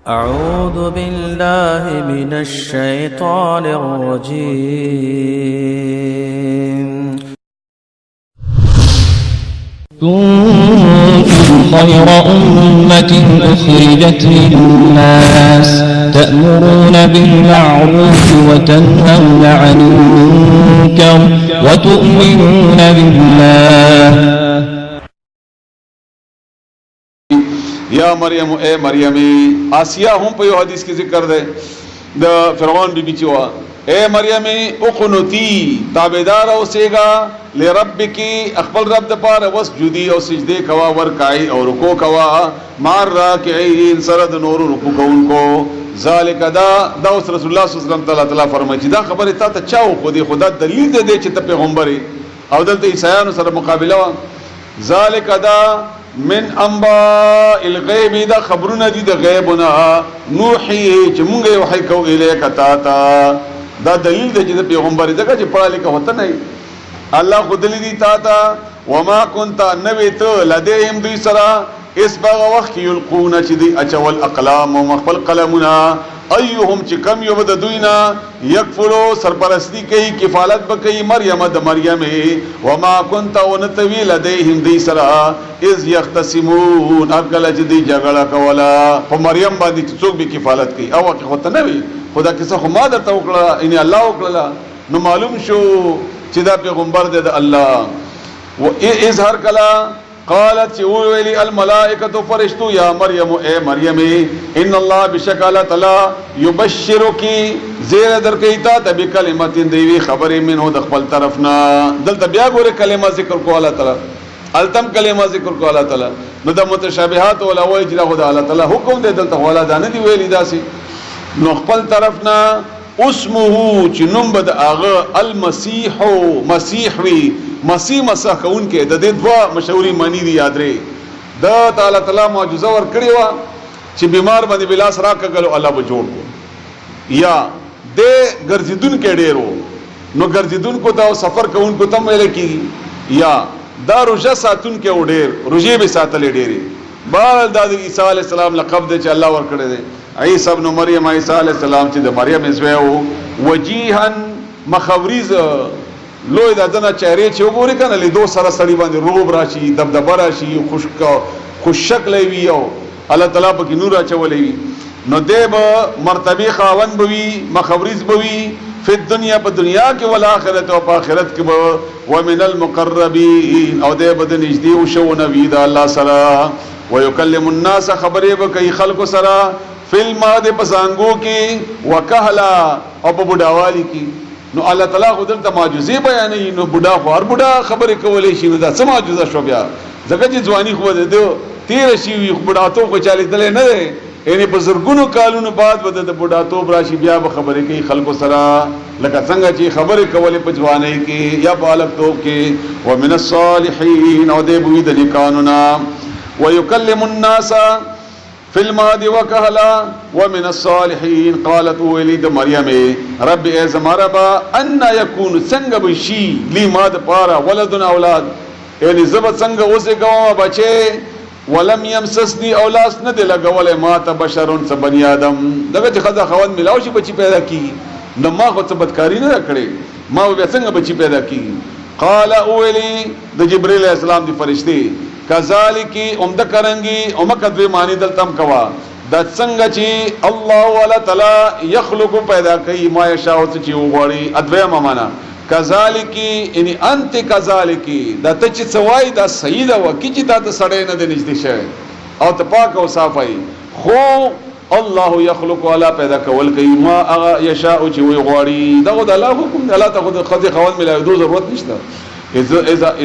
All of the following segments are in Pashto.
أعوذ بالله من الشيطان الرجيم. كنتم خير أمة أخرجت للناس تأمرون بالمعروف وتنهون عن المنكر وتؤمنون بالله. یا مریم اے مریمی آسیہ ہم پہ حدیث کی ذکر دے دا فرعون بی بی چوا اے مریمی اقنتی تابدار او سیگا لربکی اخبر رب دپار وسجدی او سجدے کوا ورکائی اور رکو کوا مار راکعین سرد نور رکو کون کو ذالک دا اس رسول اللہ صلی اللہ علیہ وسلم فرمائی چی دا خبر تا تا چاو خدا دلیل دے دے چی تا پیغمبری او دلتا عیسیان سر مقابلہ ذالک دا من انباء الغیب دا خبرنا دی دا غیبنا نوحی چی منگے وحی کو الیک تاتا دا دلیل دا جی دا پیغمبری دا چی پڑھا لکھا ہوتا نہیں اللہ خود دلی دی تاتا وما کنتا نویت لدیهم دوی سرا اس باغ وقت یلقون چی دی اچوال اقلام و مخبل قلمنا ایوہم چی کم یو بدا دوینا یکفلو سرپرستی کئی کفالت بکئی مریم دا مریم وما کنتا ونتوی لدیهم دی سرا از یختصمون اکل چی دی جگڑا کولا خو مریم باندی چوک بھی کفالت کی او اکی خودتا نوی خدا کسا خو مادر تا اکلا انہی اللہ اکلا نو معلوم شو چی دا پیغمبر دے دا اللہ و اظہر کلا قالت چی اولی الملائکت فرشتو یا مریم اے مریم ان اللہ بشک اللہ تعالی یبشرو کی زیر در کئیتا تبی کلمت دیوی خبری منہو دخبل طرفنا دلتا بیا گورے کلمہ ذکر کو اللہ تعالی التم کلمہ ذکر کو اللہ تعالی نو دا متشابہات والا وی جلا خدا اللہ تعالی حکم دے دلتا والا دانے دی ویلی دا سی نو خبل طرفنا اسمہو چی نمبد آغا المسیحو مسیحوی مسیح مسح کون کے دا دے دوا مشہوری معنی دی یاد رے دا تعالی تعالی معجزہ ور کڑی وا چی بیمار بندی بلاس راکا گلو اللہ بجوڑ کو یا دے گرزیدون کے ڈیرو نو گرزیدون کو دا سفر کون کو تم ویلے کی یا دا رجا ساتون کے او ڈیر رجے بے ساتلے ڈیرے بار دا عیسیٰ علیہ السلام لقب دے چی اللہ ور کڑے دے عیسیٰ ابن مریم عیسیٰ علیہ السلام چی دا مریم ازویو وجیہن مخوریز لوی دا دنا چہرے چی وګوري کنه لیدو سره سړی باندې روب راشي دبدبه راشي خوش شکل وي او الله تعالی په کې نور اچولې وي نو دیب مرتبه خاون بوي مخوریز بوي فی الدنیا په دنیا کې ول آخرت او په آخرت کې ومن المقربین او دیب د نږدې او شو نبی دا الله سره ويكلم الناس خبرې به کوي خلق سره فلم د پسانګو کې وکهلا او په بډاوالي کې نو الله تعالی خودل ته معجزې بیانې نو بوډا خو هر بوډا خبرې کولې شي نو دا څه معجزه شو بیا ځکه چې ځواني خو ده تیر شي وي بوډا تو خو چالي دلې نه ده یعنی په زرګونو کالونو بعد بده د بوډا تو راشي بیا به خبرې کوي خلکو سره لکه څنګه چې خبرې کولې په ځواني کې یا په الګ تو کې ومن الصالحین او دې بوي د قانونا ويكلم الناس فی المهد وکهلا ومن الصالحین قالت ولید مریم رب ای زماربا ان یکون څنګه بشي لی ماد پارا ولدن اولاد یعنی زب څنګه اوسه گوا بچي ولم یمسسنی اولاد نه دی لګولې ما ته بشرون څه بنی آدم دغه چې خدا خوان ملاو شي بچي پیدا کی نو ما خو څه بدکاری نه کړې ما به څنګه بچي پیدا کی قال اولی د جبرئیل السلام دی فرشتي کذالکی عمدہ کرنگی امکدوی معنی دلتم کوا دا څنګه چې الله ولا تعالی یخلق پیدا کوي ما یشاء چې وغوړي ادوی معنا کذالکی یعنی انت کذالکی دا ته چې سوای دا صحیح دا وکی چې تا ته سړی نه دی نږدې شه او ته پاک او صافای خو الله یخلق ولا پیدا کول کوي ما یشاء چې وغوړي دا د الله حکم دی الله ته خود خوان ملای دو ضرورت نشته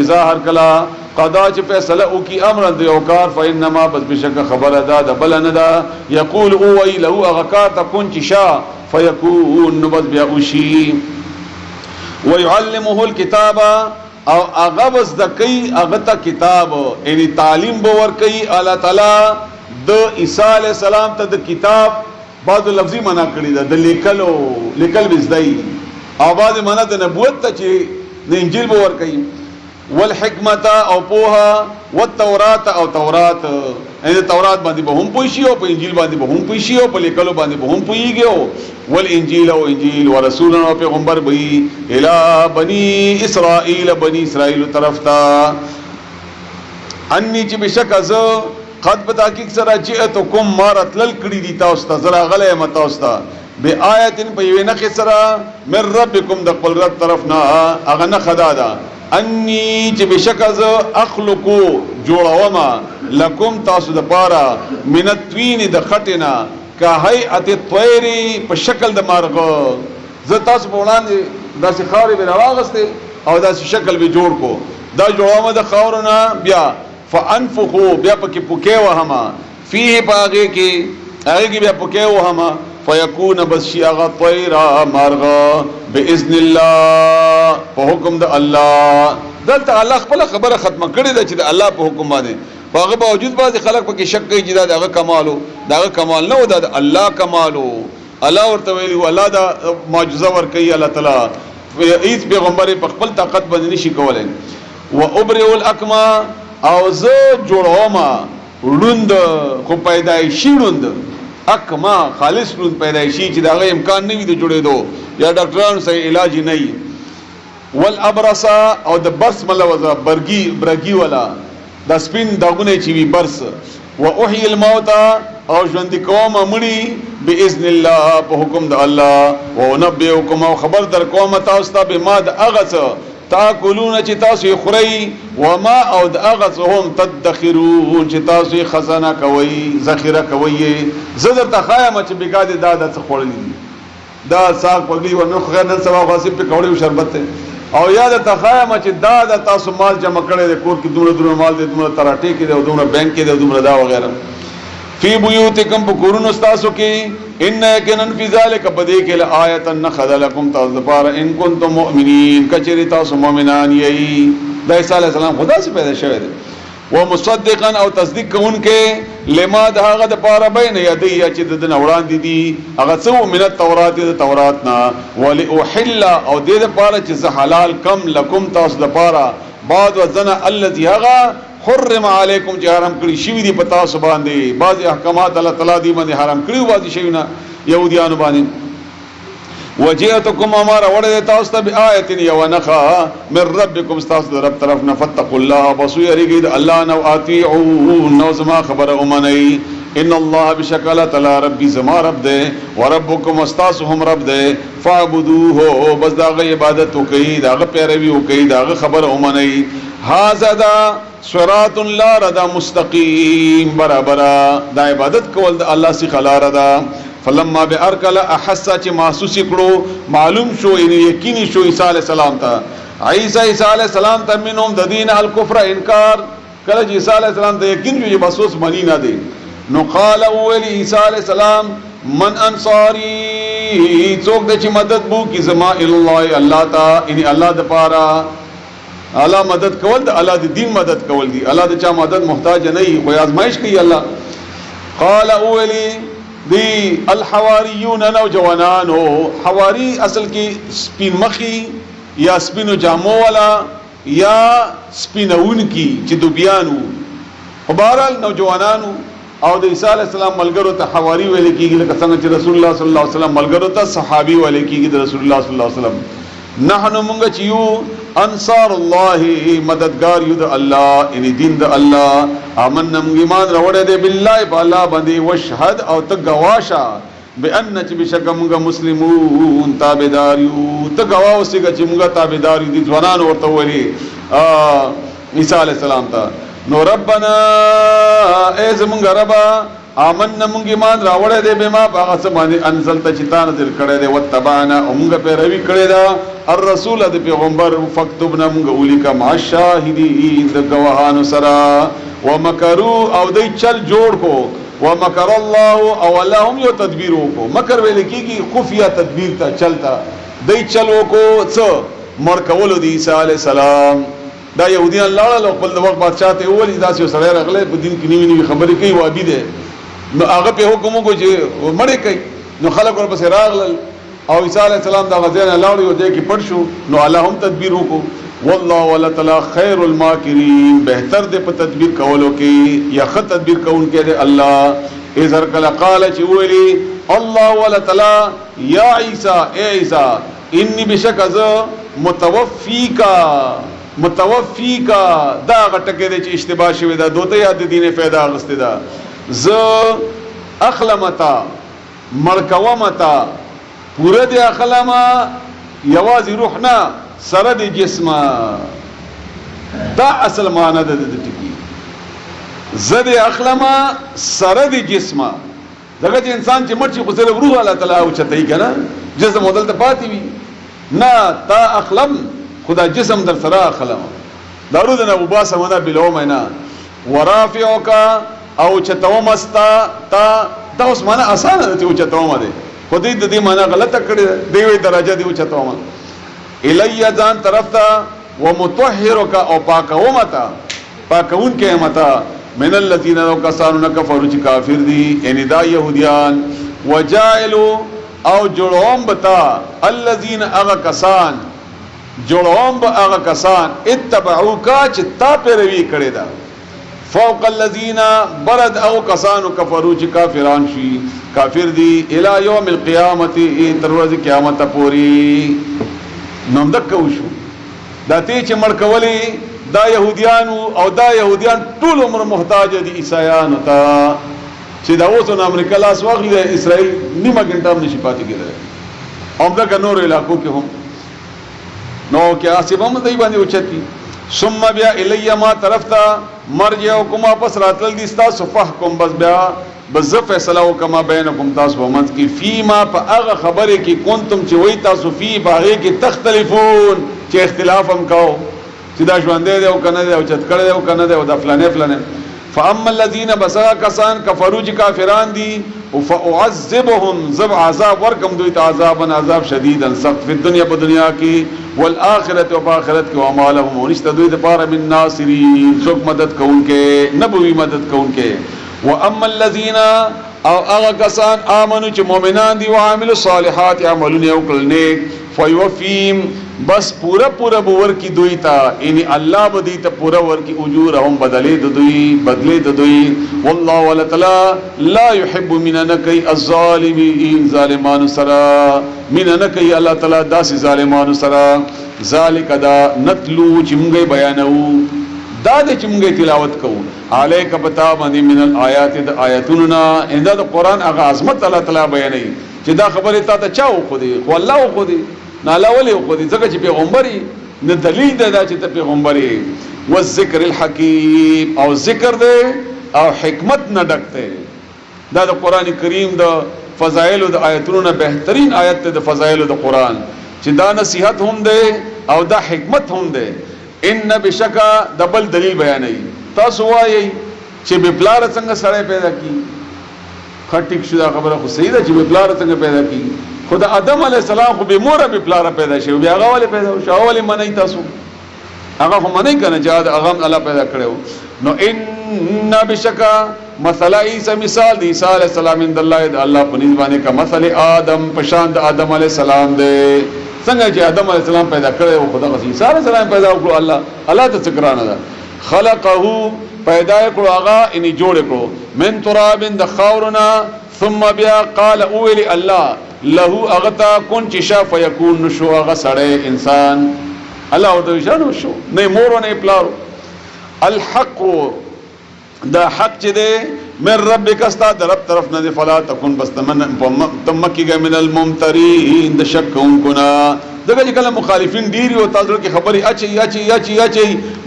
اذا هر کلا قضا چې فیصله او کی امر دی او کار فینما بس بشک خبر ادا د بل نه دا یقول او وی له اغکار تكون شا فیکون نبذ بیا اوشی ويعلمه الكتاب او اغبس د کی اغتا کتاب یعنی تعلیم باور کوي الله تعالی د عیسی علیہ السلام ته د کتاب بعض لفظی معنا کړی دا د لیکل بزدای اواز معنا د نبوت ته چې د انجیل باور کوي والحکمت او پوها والتورات او تورات ان تورات باندې به هم پوي شي او په انجیل باندې به هم پوي شي او په لیکلو باندې به هم پويږي او ول انجیل او انجیل ورسولنا او پیغمبر به الی بنی اسرائیل بنی اسرائیل طرف تا انی چې بشک از قد بتحقیق سره جئتکم مارتل کړي دي تاسو ته زرا غلې متا تاسو به آیتن په یوه نخ سره من ربکم د خپل رب طرف نه اغه نه خدا ده انی چې بشک از اخلقو جوړوما لکم تاسو د پاره من الطین د خټینا که هیئت الطیر په شکل د مارغه ز تاسو په وړاندې داسې خاورې به راغسته او داسې شکل به جوړ کو دا جوړوما د خاورنا بیا فانفخوا بیا پکې پوکې وهما فيه باغې کې هغه کې بیا پوکې وهما فیکون بشی اغا طیرا مارغا باذن الله په حکم د الله دلته الله خپل خبره ختمه کړې ده چې د الله په حکم باندې هغه باوجود بعض خلک پکې شک کوي چې دا هغه کمالو دا هغه کمال نه و دا الله کمالو الله ورته ویلی الله دا معجزه ور کوي الله تعالی هیڅ پیغمبر په خپل طاقت باندې نشي کولای و ابرئ الاکما او زه جوړوم وړوند خو پیدایشي وړوند اکما خالص وړوند پیدایشي چې داغه امکان نه وي د جوړېدو یا ډاکټرانو سره علاج نه وي والابرص او د برس ملوزه برګي ولا د سپین داغونه چې وي برس و احيي الموت او ژوند کوم مړي باذن الله په حکم د الله او نبئکم او خبر در کوم تاسو ته به ما د اغه تاکلون چې تاسو خوري وما او د اغه هم تدخرون چې تاسو خزانه کوي ذخیره کوي زدر تخایم چې بګاده دادا څخه خورلې دا ساق پګي و نو خیر نن سبا غاسب په کوړې او شربت او یاد تخایم چې دا تاسو مال جمع کړي د کور کې دومره مال دې دومره تراټي کې د دومره بانک کې د دومره دا وغیرہ فی بیوتکم بکورن تاسو کې ان یقینا فی ذلک بدی کې لآیه نخذ لكم تذبار ان کنتم مؤمنین کچری تاسو مؤمنان یی د عیسی علی السلام خدا سے پیدا شوی دی ومصدقا او تصدیق کوونکې لما دغه د پاره بین یدی چې د نوړان دي هغه څو من التورات د تورات نه ولأحل او د پاره چې حلال کم لکم تاسو د پاره بعد وزنا الذي هغه حرم علیکم چې حرام کړی شوی دی پتا سو باندې بعض احکامات الله تعالی دی باندې حرام کړی بعض شیونه يهوديان باندې وجئتكم امر وړه تاسو ته بآیت یونخا من ربکم تاسو رب طرفنا فتقوا الله بصیرګید الله نو اطیعوا نو زما خبر اومنی ان الله بشکل تعالی ربی زما رب دے وربکم استاسهم رب دے فعبدوه بس داغه عبادت وکي داغه پیروي وکي داغه خبر اومنی هاذا دا صراط لا ردا مستقیم برابر دا عبادت کول د الله سی خلا ردا فلما بارکل احس چې محسوس کړو معلوم شو ان یقیني شو عیسی علی السلام ته عیسی علی السلام ته منهم د دین الکفر انکار کله چې عیسی علی السلام ته یقین جو بسوس منی نه دی نو قال اول عیسی علی السلام من انصاری څوک د چې مدد بو کی زما الله الله تا ان الله د پاره الله مدد کول د الله د دین مدد کول دي الله د چا مدد محتاج نه وي خو آزمائش کوي الله قال اولی دی الحواریون نوجوانان حواری اصل کې سپین مخی یا سپینو جامو والا یا سپینون کی چې دوبیانو بهرحال نوجوانانو او د عیسی علی السلام ملګرو ته حواری ویل کیږي لکه څنګه چې رسول الله صلی الله علیه وسلم ملګرو ته صحابي ویل کیږي د رسول الله صلی الله علیه وسلم نحنو مونږ چې یو انصار الله مددگار یو د الله ان دین د الله امننا ایمان راوړې دې بالله بالا باندې وشهد او ته گواشا بان چې بشک مونږ مسلمون تابعدار یو ته گواه اوسې چې مونږ تابعدار دي ځوانان ورته ولي عیسی علی السلام ته نو ربنا از مونږ ربا آمنا مونږ ایمان راوړې دې به ما هغه څه باندې انزل ته چې تا نازل کړې دې وتبعنا مونږ په روي کړې دا الرسول د پیغمبر فكتبنا مونږ ولیکا مع الشاهدین د گواهانو سره ومکروا او دې چل جوړ کو ومکر الله او الله هم یو تدبیر وکړو مکر ویل کیږي خفیه تدبیر ته چلتا دې چل وکړو څه مر کولو د عیسی علی السلام دا يهوديان لاړل خپل د وخت بادشاہ ته ولې داسې سره راغله په دین کې نیوی خبرې کوي وابي ده نو هغه په حکم کو چې مړ کوي نو خلک ورپسې راغلل او عیسی علی السلام دا غزیان لاړ یو ځای کې پړ شو نو الله هم تدبیر وکړو والله ولا تعالی خیر الماکرین بهتر دې په تدبیر کولو کې یا خط تدبیر کوونکی دی الله. اذر کله قال چې ویلي الله ولا تعالی یا عیسی اے عیسی انی بشک از متوفیکا دا غټکه دې چې اشتباه شوی دا دوته یاد دینه فایده غسته دا ز اخلمتا ملکومتا پورا دې اخلما یوازې روح نه سره د جسم دا اصل معنی ده د ټکی زد اخلما سره د جسم دغه انسان چې مرچی خو سره روح الله تعالی او چتای کنه جسم بدل ته پاتې وي نه تا اخلم خدا جسم در سره اخلم دارود نه وباسه منا بلومنا ورافعک او چتوم استا تا دا اوس معنی اسانه ده چې چتوم ده خو دې د دې معنی غلطه کړې دی وی درجه دی چتوم الی ځان طرف ته ومطهرک او پاکومتا پاکون کې متا من الذين كفروا کفروا چې کافر دي یعنی دا يهوديان وجائلوا او جوړوم بتا الذين اغا کسان جوړوم به اغا کسان اتبعوک چې تا پیروي کړی دا فوق الذين برد او کسانو کفروا چې کافران شي کافر دي الى يوم القيامه تر ورځې قیامت پورې نوم دکو شو دا ته چې مړ کولی دا يهوديان او دا يهوديان ټول عمر محتاج دي عیسایانو ته چې دا اوس د امریکا لاس واخلي د اسرائیل نیمه ګنټه هم نشي پاتې کېدای هم دا نور علاقو کې هم نو کې اسبه هم دای باندې اوچتي ثم بیا الی ما طرف ته مرجعکم پس راتل دي تاسو فحکم بس بیا بس فیصله وکما بینکم تاسو ومنځ کې فيما فاغه خبره کې کنتم چې وای تاسو فی باغه کې تختلفون چې اختلاف هم کاو چې دا ژوندې دی او کنه دی او چتکړه دی او کنه دی او د فلانه فاما الذين بسا کسان کفروا چې کافران دي فاعذبهم ذب عذاب ورکم دوی ته عذاب شدیدا سخت په دنیا په دنیا کې والآخرت او آخرت کې ومالهم ونشته دوی د پاره من ناصرین څوک مدد کوونکې نبوي مدد کوونکې واما الذين او هغه کسان امنو چې مؤمنان دي او عامل الصالحات عملونه وکړل نیک فیوفیم بس پورا بور کی دوی تا یعنی الله بدی ته پورا ور کی اجورهم بدلې د دوی والله ولا تعالی لا يحب مننا کای الظالمین ظالمان سرا مننا کای الله تعالی داس ظالمان سرا ذالک دا نتلو چې موږ بیانو دا د چې موږ تلاوت کوو الیک پتا باندې من الآیات د آیاتنا ان دا قرآن هغه عظمت الله تعالی بیانوي چې دا خبره تا ته چاو خو دی خو الله خو دی نه الله ولي خو دی ځکه چې پیغمبري نه دلیل ده چې ته پیغمبري والذکر الحکیم او ذکر دی او حکمت نه ډکته دا د قران کریم د فضایل د آیاتونو نه بهترین آیت د فضایل د قران چې دا نصیحت هم دی او دا حکمت هم دی ان بشکا دبل دلیل بیانوي تاسو وایي چې بپلار څنګه سره پیدا کی خټیک شو دا خبره خو صحیح ده چې بپلار څنګه پیدا کی خدا آدم علی السلام خو به مور بپلار پیدا شو بیا هغه ولې پیدا شو ولې منئ تاسو هغه هم منئ کنه چې هغه الله پیدا کړو نو ان بشکا مثلا عیسی مثال د عیسی علی السلام اند الله په نسبانه کا مثل آدم پشان د آدم علی السلام ده څنګه چې آدم علی السلام پیدا کړو خدا غسی عیسی علی السلام پیدا وکړو الله ته څکرانه ده خلقه پیدا کړو هغه اني جوړ کړو من تراب د خاورنا ثم بیا قال اولی الله له اغتا كن چشا فیکون نشو هغه سړی انسان الله او د شانو شو نه مور نه پلارو الحق دا حق چې ده من ربک استا در رب طرف نه فلا تكن بس تمکیګه من الممترین د شکون کنا دغه کله مخالفین ډیری او تاسو کې خبري اچي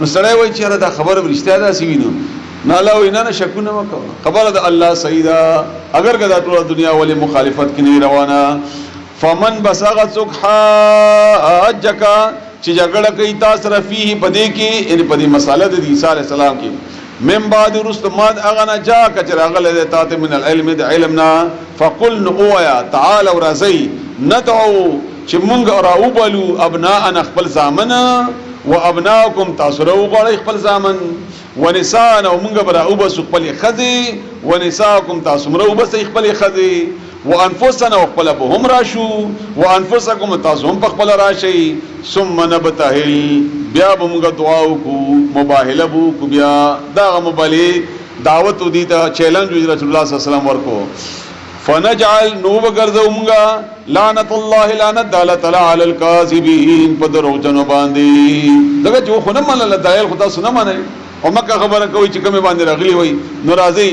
نو سړی وای چې دا خبره ورشته ده سی وینو نه لا وینا نه شکونه وکړه خبره د الله سیدا اگر کدا ټول دنیا ولی مخالفت کې نه روانه فمن بسغ حجک چې جګړه کوي تاسو رفیه پدې کې ان پدې مساله د عیسی علی السلام کې من بعد رستمات اغنا جا کچراغل ذات من العلم د علمنا فقل نقویا تعال ورزي ندعو چې مونږ راوبلو ابناء خپل زامن و ابناءکم تاسو راوغړی خپل زامن ونساء او مونږ راوبس خپل خذي ونساءکم تاسو راوبس خپل خذي وانفسنا وخپل به هم راشو وانفسکم تاسو هم خپل راشي ثم نبتهل بیا موږ دعا وکړو مباهله وکړو بیا دا مبالي دعوت ودی ته چیلنج رسول الله صلی الله علیه وسلم ورکو فنجعل نو وګرځو موږ لعنت الله لعنت تعالی علی الکاذبین په دروغجنو باندې دغه جو خو نه منل دایل خدا سونه منه او مکه خبره کوي چې کومه باندې راغلی وای نو راځي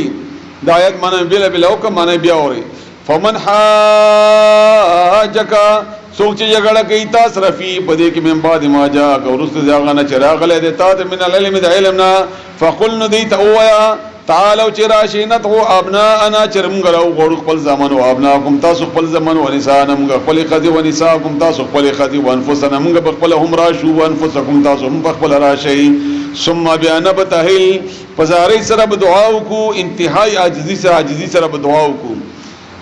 د آیت معنی بلا او کوم معنی بیا اوري فمن حاجک سوچ جګړه کوي تاسو رفی په دې کې من بعد ما جاء ورست ځاغه نه چراغ له دې تاسو من العلم د علمنا فقل ندیت اویا تعالوا چراشینا تو ابناءنا چرمغرو غړو خپل زمانو ابناءکم تاسو خپل زمانو ونساءنا موږ خپل خدي ونساءکم تاسو خپل خدي وانفسنا موږ خپل هم راشو وانفسکم تاسو هم خپل راشي ثم بينبتهل فزاري سره دعاو کو انتهائی عاجزی سره دعاو کو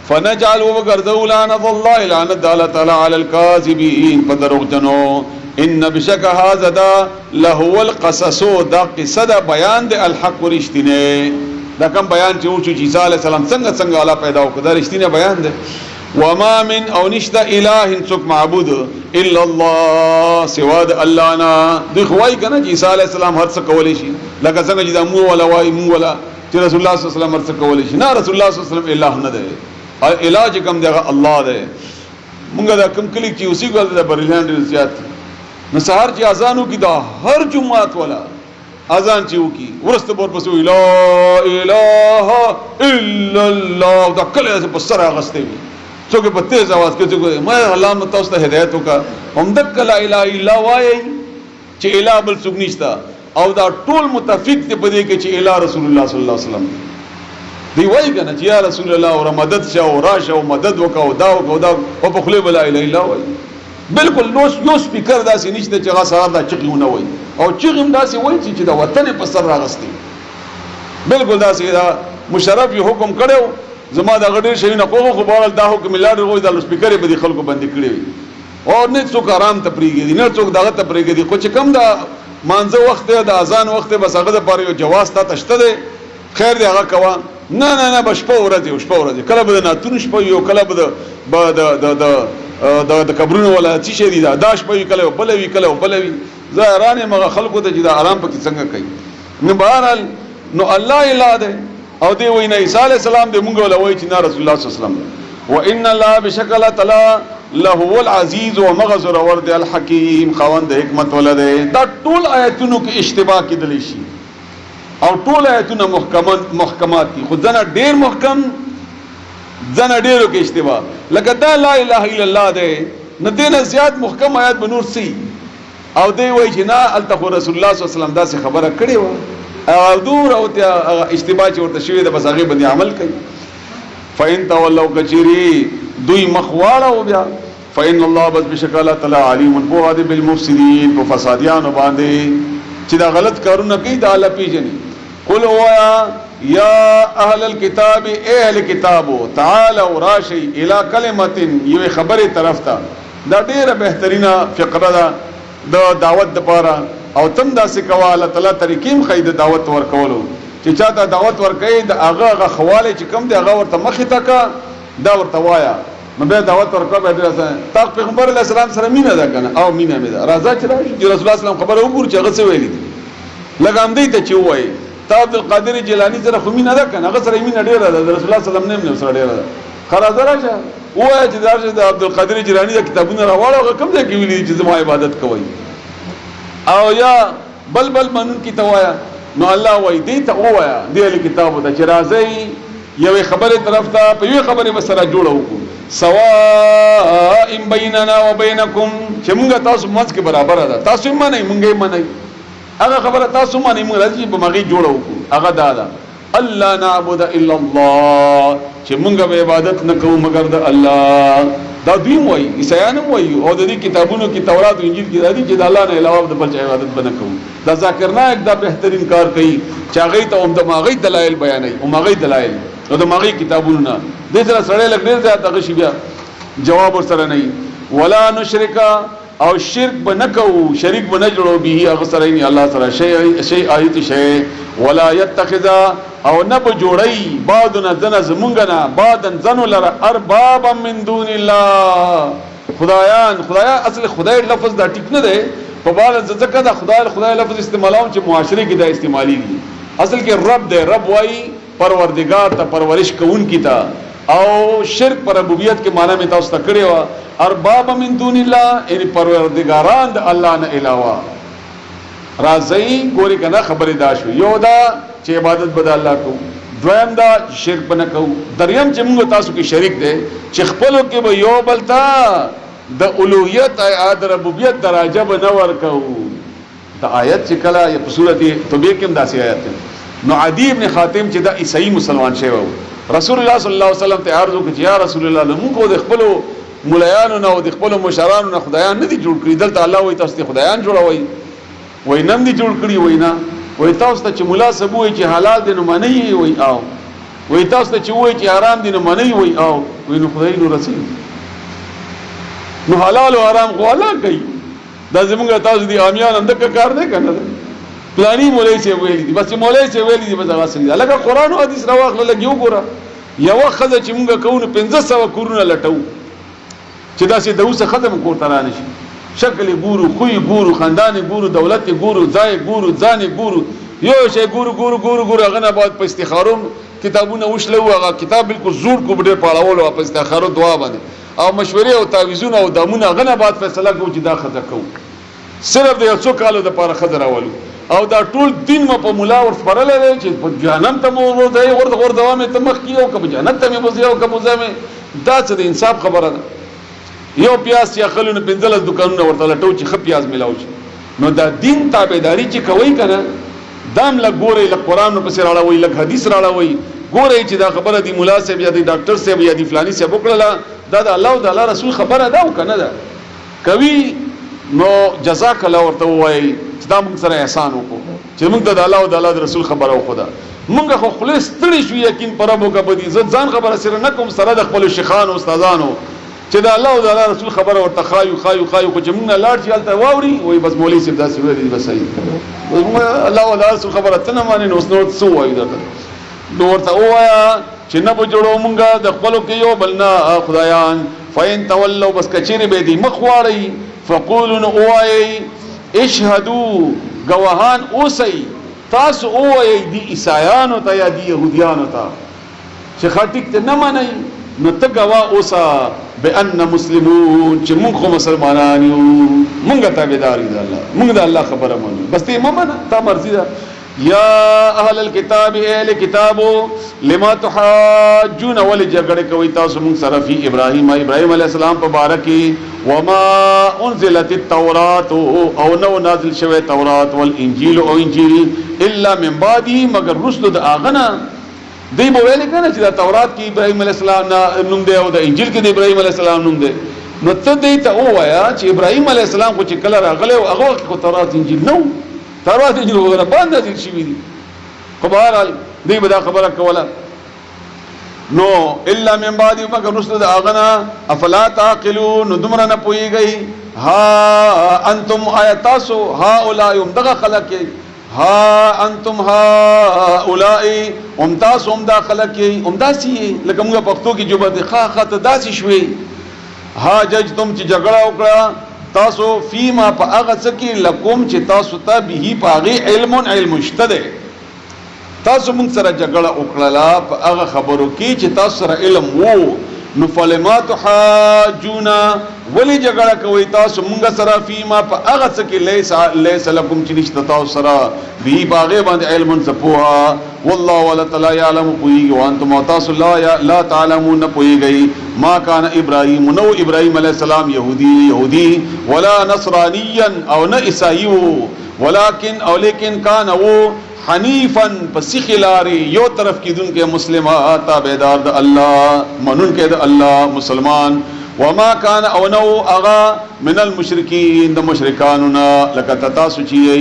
فنجعل وغرذو لعنت الله لعنت تعالی علی الكاذبین فدروغجنو ان بشک هذا دا لهو القصص دا قصه دا بیان د الحق ورشتنه دا کوم بیان چې او چې عیسی علی السلام څنګه الله پیدا وکړ دا رشتنه بیان ده وما من او نشتا اله څوک معبود الا الله سوا د الله نه د خوای کنه چې عیسی علی السلام هر څه کولای شي لکه څنګه چې د مو ولا وای مو ولا چې رسول الله صلی الله علیه وسلم هر څه کولای شي نه رسول الله صلی الله علیه وسلم الہ نه ده علاج کوم دغه الله ده مونږ دا کوم کلی چې اوسې ګل د بریلیان ډیر زیات نو سحر چې اذانو کې دا هر جمعات والا اذان چې وکي ورسته بور پسو لا اله الا الله دا کله په سر اغسته وي څوک په تیز आवाज کې څوک ما الله متوسط هدایت وکا هم دک لا اله الا وای چې اله بل څوک نشتا او دا ټول متفق دي په دې کې چې اله رسول الله صلی الله علیه وسلم دی وای کنه چې یا رسول الله او مدد شه او راشه او مدد وکاو دا او دا او په خله لا اله الا وای بالکل یو سپیکر داسې نشته چې هغه سره دا چغیونه وای او چغیم داسې وای چې د وطن په سر راغستې بالکل داسې دا مشرف یو حکم کړو زما د غډیر شي نه خو بارل دا حکم لاړ وای د سپیکر به د خلکو باندې کړی او نه څوک آرام ته پریږي نه څوک دغه ته پریږي خو چې کم دا مانځه وخت د اذان وخت بس هغه د پاره یو جواز تا تشته ده خیر دی هغه کوا نه بشپو ورځي کله به ناتون شپو یو کله به د قبرونو ولا چې شي دي دا شپو کله بلوي زهرانه مغه خلکو ته چې دا آرام پکې څنګه کوي نو بهرال نو الله الا ده او دی وینا عیسی علی السلام دې مونږ ولا وای چې نه رسول الله صلی الله علیه وسلم وان الله بشکل تعالی له العزیز ومغفر ورد الحکیم خوند حکمت ولده دا ټول آیاتونو کې اشتباه کېدلی شي او ټول آیاتونه محکمات دي خو ځنه ډیر محکم ځنه ډیرو کې اشتباه لکه دا لا اله الا الله ده نه دینه زیات محکم آیات بنور سي او دی وای چې نه الته رسول الله صلی الله علیه وسلم دا څه خبره کړې و او دور او اشتباه چې ورته شوی د بساغي باندې عمل کوي فإن تولوا كثيري دوی مخواړه او بیا فإن الله بس بشکل تعالی علیم بواد بالمفسدين په فسادیان باندې چې دا غلط کارونه کوي دا الله پیژني قل هو یا اهل الكتاب اهل کتابو تعالوا راشي الى كلمه یو خبره طرف ته دا ډیره بهترینه فقره ده د دعوت لپاره او تم دا سکوا الله تعالی طریقې خې د دعوت ورکولو چې چاته دعوت ورکې د هغه خواله چې کم دی هغه ورته مخې تکا دا ورته وایا نو به دعوت ورکړه به درسه تا پیغمبر علیه السلام سره مینه ده کنه او مینه مې ده راځه چې رسول الله صلی خبره وګور چې هغه څه ویلي لګام دی ته چې وای تا عبد القادر جیلانی سره خو مینه ده کنه هغه سره مینه ډیره ده رسول الله صلی الله علیه وسلم نه سره ډیره ده خلاص راشه وای چې درشه د عبد القادر جیلانی د کتابونه راوړو کوم ځای کې ویلي چې زما عبادت کوي او یا بل منون کی توایا نو الله وای دی ته وایا دی له کتابو ته چې راځي یو خبره طرف ته په یو خبره مسره جوړو سواء بیننا وبینکم چې موږ تاسو منځ کې برابر ده تاسو یې معنی موږ یې معنی هغه خبره تاسو معنی موږ راځي په مغي جوړو هغه دا الله نعبد الا الله چې موږ به عبادت نه کوو مگر د الله دا دوی وای عیسایان وای او د دې کتابونو کې تورات او انجیل کې راځي چې د الله نه علاوه د بل څه عبادت بنه کوو دا ذکر نه یک دا بهترین کار کوي چې هغه ته هم د ماغي دلایل بیانوي او ماغي دلایل نو د ماغي کتابونو نه د سره سره لګ ډیر زیات هغه شی بیا جواب ورسره نه ولا نشرک او شرک بنکو شریک بنجړو به اغسرین الله تعالی شی ایت شی ولا يتخذ او نه بجوړی بعدنا زنا زمونګنا بعدن زنو لره اربابا من دون الله خدایان اصل خدای لفظ دا ټیک نه دی په بار ځکه دا خدای لفظ استعمالوم چې معاشره کې دا استعمالي دي اصل کې رب دی رب وای پروردگار ته پرورش کوون کی تا او شرک پر ربوبیت کے معنی میں تاسو ته کړی و ارباب من دون الله ان پروردگاران د الله نه علاوه راځي ګوري کنه خبره دا شو یو دا چې عبادت بد الله کو دویم دا شرک بنه کو دریم چې موږ تاسو کې شریک دي چې خپلو کې به یو بلتا د اولوہیت د ربوبیت درجه به نه ورکو دا آیت چې کله په سورته توبه کې هم داسې آیت نو عدی ابن خاتم چې دا عیسائی مسلمان شوی رسول الله صلی الله علیه وسلم ته عرض وکړ یا رسول الله موږ د خپل مولایانو نه او د خپل مشرانو نه خدایان نه دي جوړ کړی دلته الله وایي تاسو خدایان جوړوي وای نم دي جوړ کړی وای نه وای تاسو ته چې مولا سبوي چې حلال دي نو منی وای او وای تاسو ته چې وای چې حرام دي نو منی وای او وای نو خدای نو رسول نو حلال او حرام خو الله کوي دا زمونږ تاسو دي امیان اندک کار نه کنه پلانی مولای سی ویلی دي بس مولای سی ویلی دي بس هغه سړي لکه قران او حدیث راوخله لګیو ګوره یو خزه چې مونږ کوو 1500 کورونه لټو چې دا سي دوسه ختم کو ترانه شي شکل ګورو خوې ګورو خاندان ګورو دولت ګورو ځای ګورو ځان ګورو یو شی ګورو هغه نه بعد په استخارو کتابونه وشلو هغه کتاب بالکل زور کو ډېر پاړاولو په استخارو دعا باندې او مشورې او تعویذونه او دامونه هغه نه بعد فیصله کو چې دا خزه کو صرف د یو څو کالو د پاره خزه راولو او دا ټول دین م په مولا ور خبرله چې په جهنم ته مو ورځي ور دوامه ته مخ کیو کبه جنت ته مې بوزیو کبه زمه دا څه د انصاف خبره ده یو پیاس یا خلونو پنځل دکانونه ورته لټو چې خپ پیاز ملاو شي نو دا دین تابعداري چې کوي کنه دام لا ګوري ل قران په سر راړوي ل حدیث راړوي ګوري چې دا خبره دی مولا صاحب یا دی ډاکټر صاحب یا دی فلانی صاحب وکړه دا د الله او د الله رسول خبره ده او کنه ده کوي نو جزاک الله ورته وای دا موږ سره احسان وکړو چې موږ د الله او د الله رسول خبره وکړه موږ خو خلاص تړي شو یقین پر ابو کبدي ځان خبره سره نه کوم سره د خپل شیخان او استادانو چې د الله او د الله رسول خبره ورته خایو خو چې موږ لاړ شي الته واوري وای بس مولوی صاحب داسې ویلي بس صحیح الله او د الله رسول خبره ته نه مانی نو نو څه وایي دا نو ورته وایا چې نه بجوړو موږ د خپل کې یو بلنا خدایان فین تولوا بس کچېره به دي مخواړي فقولوا اوای اشهدوا گواهان اوسی تاسو اوای دی عیسایانو ته یا دی يهوديانو ته چې خاطیک ته نه مانی نو ته گواه اوسا بان مسلمون چې موږ خو مسلمانان یو موږ تابعدار یو الله موږ د الله خبره مونږ بس ته ممنه تا مرضی ده یا اهل الكتاب اهل کتابو لما تحاجون ولجګړه کوي تاسو موږ سره فی ابراهیم علیه السلام په بارکی وما انزلت التوراۃ او نو نازل شوه تورات والانجیل او انجیل الا من بعدی مگر رسل د اغنا دی به ویل کنه چې د تورات کې ابراهیم علیه السلام نوم دی او د انجیل کې د ابراهیم علیه السلام نوم دی نو ته دې ته وایا چې ابراهیم علیه السلام خو چې کله راغله او هغه کې تورات انجیل نو تورات انجیل وغیرہ باندې دي شي دي خو بهرحال دې به دا خبره کوله نو الا من بعد مگر رسل د اغنا افلا تعقلون دمر نه پويږي ها انتم آیاتاسو ها اولایهم دغه خلق ها انتم ها اولای امتاس هم داخله کې امداسي لکه موږ پښتو کې جو بده خاطه داسي شوي ها ججتم چې جګړه وکړه تاسو فيما فاغه سکی لکم چې تاسو ته به پاغي علم شته تاسو موږ سره جګړه وکړه په هغه خبرو کې چې تاسو سره علم وو نو فلمات حاجونا ولی جګړه کوي تاسو موږ سره فيما په هغه څه کې ليس لكم چې نشته تاسو سره به باغه باندې علم سپوها والله ولا تعالی يعلم پوي وانتم تاسو لا تعلمون پويږي ما كان ابراهيم نو ابراهيم عليه السلام يهودي ولا نصرانيا او نه عیسایو ولكن او لیکن کان وو حنیفن پسخلاری یو طرف کی دن کے مسلمات تابعدار د الله منن کے د الله مسلمان وما كان او نو اغا من المشرکین د مشرکاننا لکتتا سچی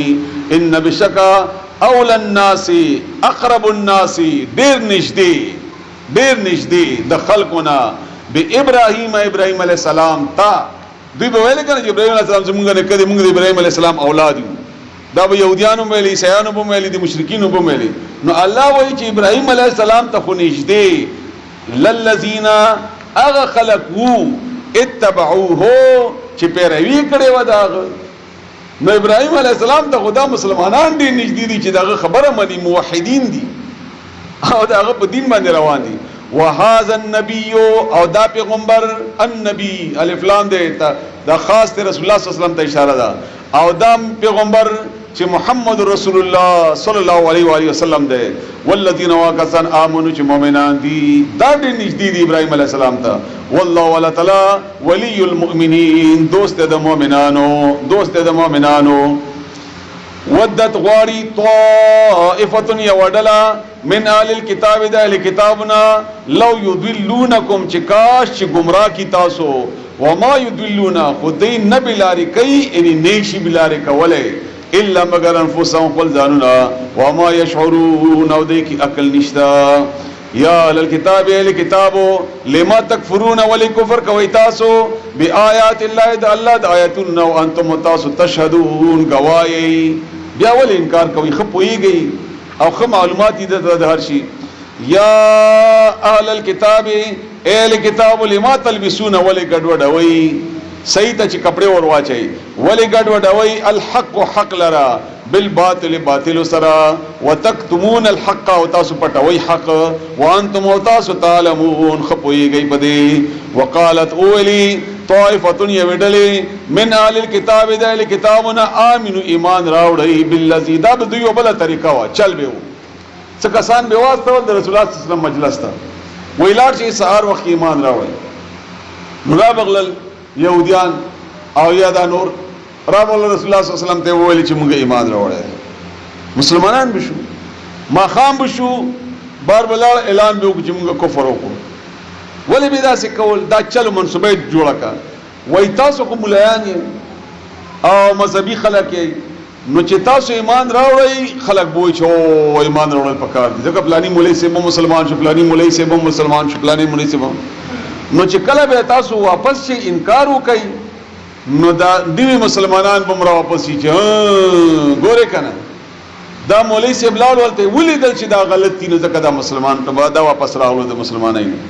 ان بشکا اول الناس اقرب الناس دیر نشدی د خلقنا بابراهیم علیہ السلام تا دوی به ویل کنه چې ابراهیم علیه السلام زمونږ نه کړي موږ د ابراهیم علیه السلام اولاد یو دا به يهوديانو ویلي عیسایانو به ویلي د مشرکینو به ویلي نو الله وایي چې ابراهیم علیه السلام ته خو نږدې للذین اغه خلقو اتبعوه چې پیروي کړي و داغه نو ابراهیم علیه السلام ته خدا مسلمانان دي نږدې دي چې داغه خبره مني موحدین دي او داغه په دین باندې روان دي وهذا النبي او دا پیغمبر النبي الف لام دې دا خاص ته رسول الله صلی الله علیه وسلم ته اشاره ده او دا پیغمبر چې محمد رسول الله صلی الله علیه و آله وسلم ده والذین واکسن امنوا چې مؤمنان دي دا دې نږدې دي ابراهیم علیه السلام ته والله ولا تعالی ولی المؤمنین دوست د مؤمنانو ودت غواری طائفه یودلا من اهل الكتاب د اهل کتابنا لو يضلونکم چکاش چې گمراه کی تاسو وما يضلون خدای نه بلاری کوي ان نیشی بلاری کوله الا مگر انفسهم خپل ځانونه وما يشعرون او دې کی عقل نشتا یا اهل الكتاب اهل کتابو لما تکفرون ولکفر کوي تاسو بیاات الله د الله د آیاتنا وانتم تاسو تشهدون گواهی بیا ول انکار کوي خپويږي او خو معلومات دې د هر شي یا اهل الكتاب اهل کتاب لما تلبسون ول ګډوډوي صحیح ته چې کپڑے ور واچي ول ګډوډوي الحق حق لرا بالباطل باطل سرا وتكتمون الحق او تاسو پټوي حق وانتم تاسو تعلمون خپويږي پدې وقالت اولي طائفه يودلي من اهل الكتاب ذل كتابنا امنوا ایمان راوړي بالذي دا دوی بل طریقه وا چل به څه کسان به واسطه د رسول الله صلی الله علیه وسلم مجلس ته ویلار چې سحر وخت ایمان راوړي نو بغلل يهوديان او یا دا نور رسول الله صلی الله علیه وسلم ته ویل چې موږ ایمان راوړل مسلمانان بشو ما خام بشو بار بلال اعلان به چې موږ کفر وکړو ولی به دا سکول دا چلو منسوبه جوړه کا وای تاسو کوم ملایان او مذهبي خلک نو چې تاسو ایمان راوړی خلک بوي چې او ایمان راوړل پکار دي ځکه فلانی مولوی سیب مسلمان شو فلانی مولوی سیب مسلمان شو فلانی مولوی سیب نو چې کله به تاسو واپس شي انکار وکړي نو دا دیوی مسلمانان بمرا واپس شي چې ګوره کنه دا مولوی سیب لاړ ولته ولیدل چې دا غلطی نه ځکه دا مسلمان ته دا واپس راغلو د مسلمانانو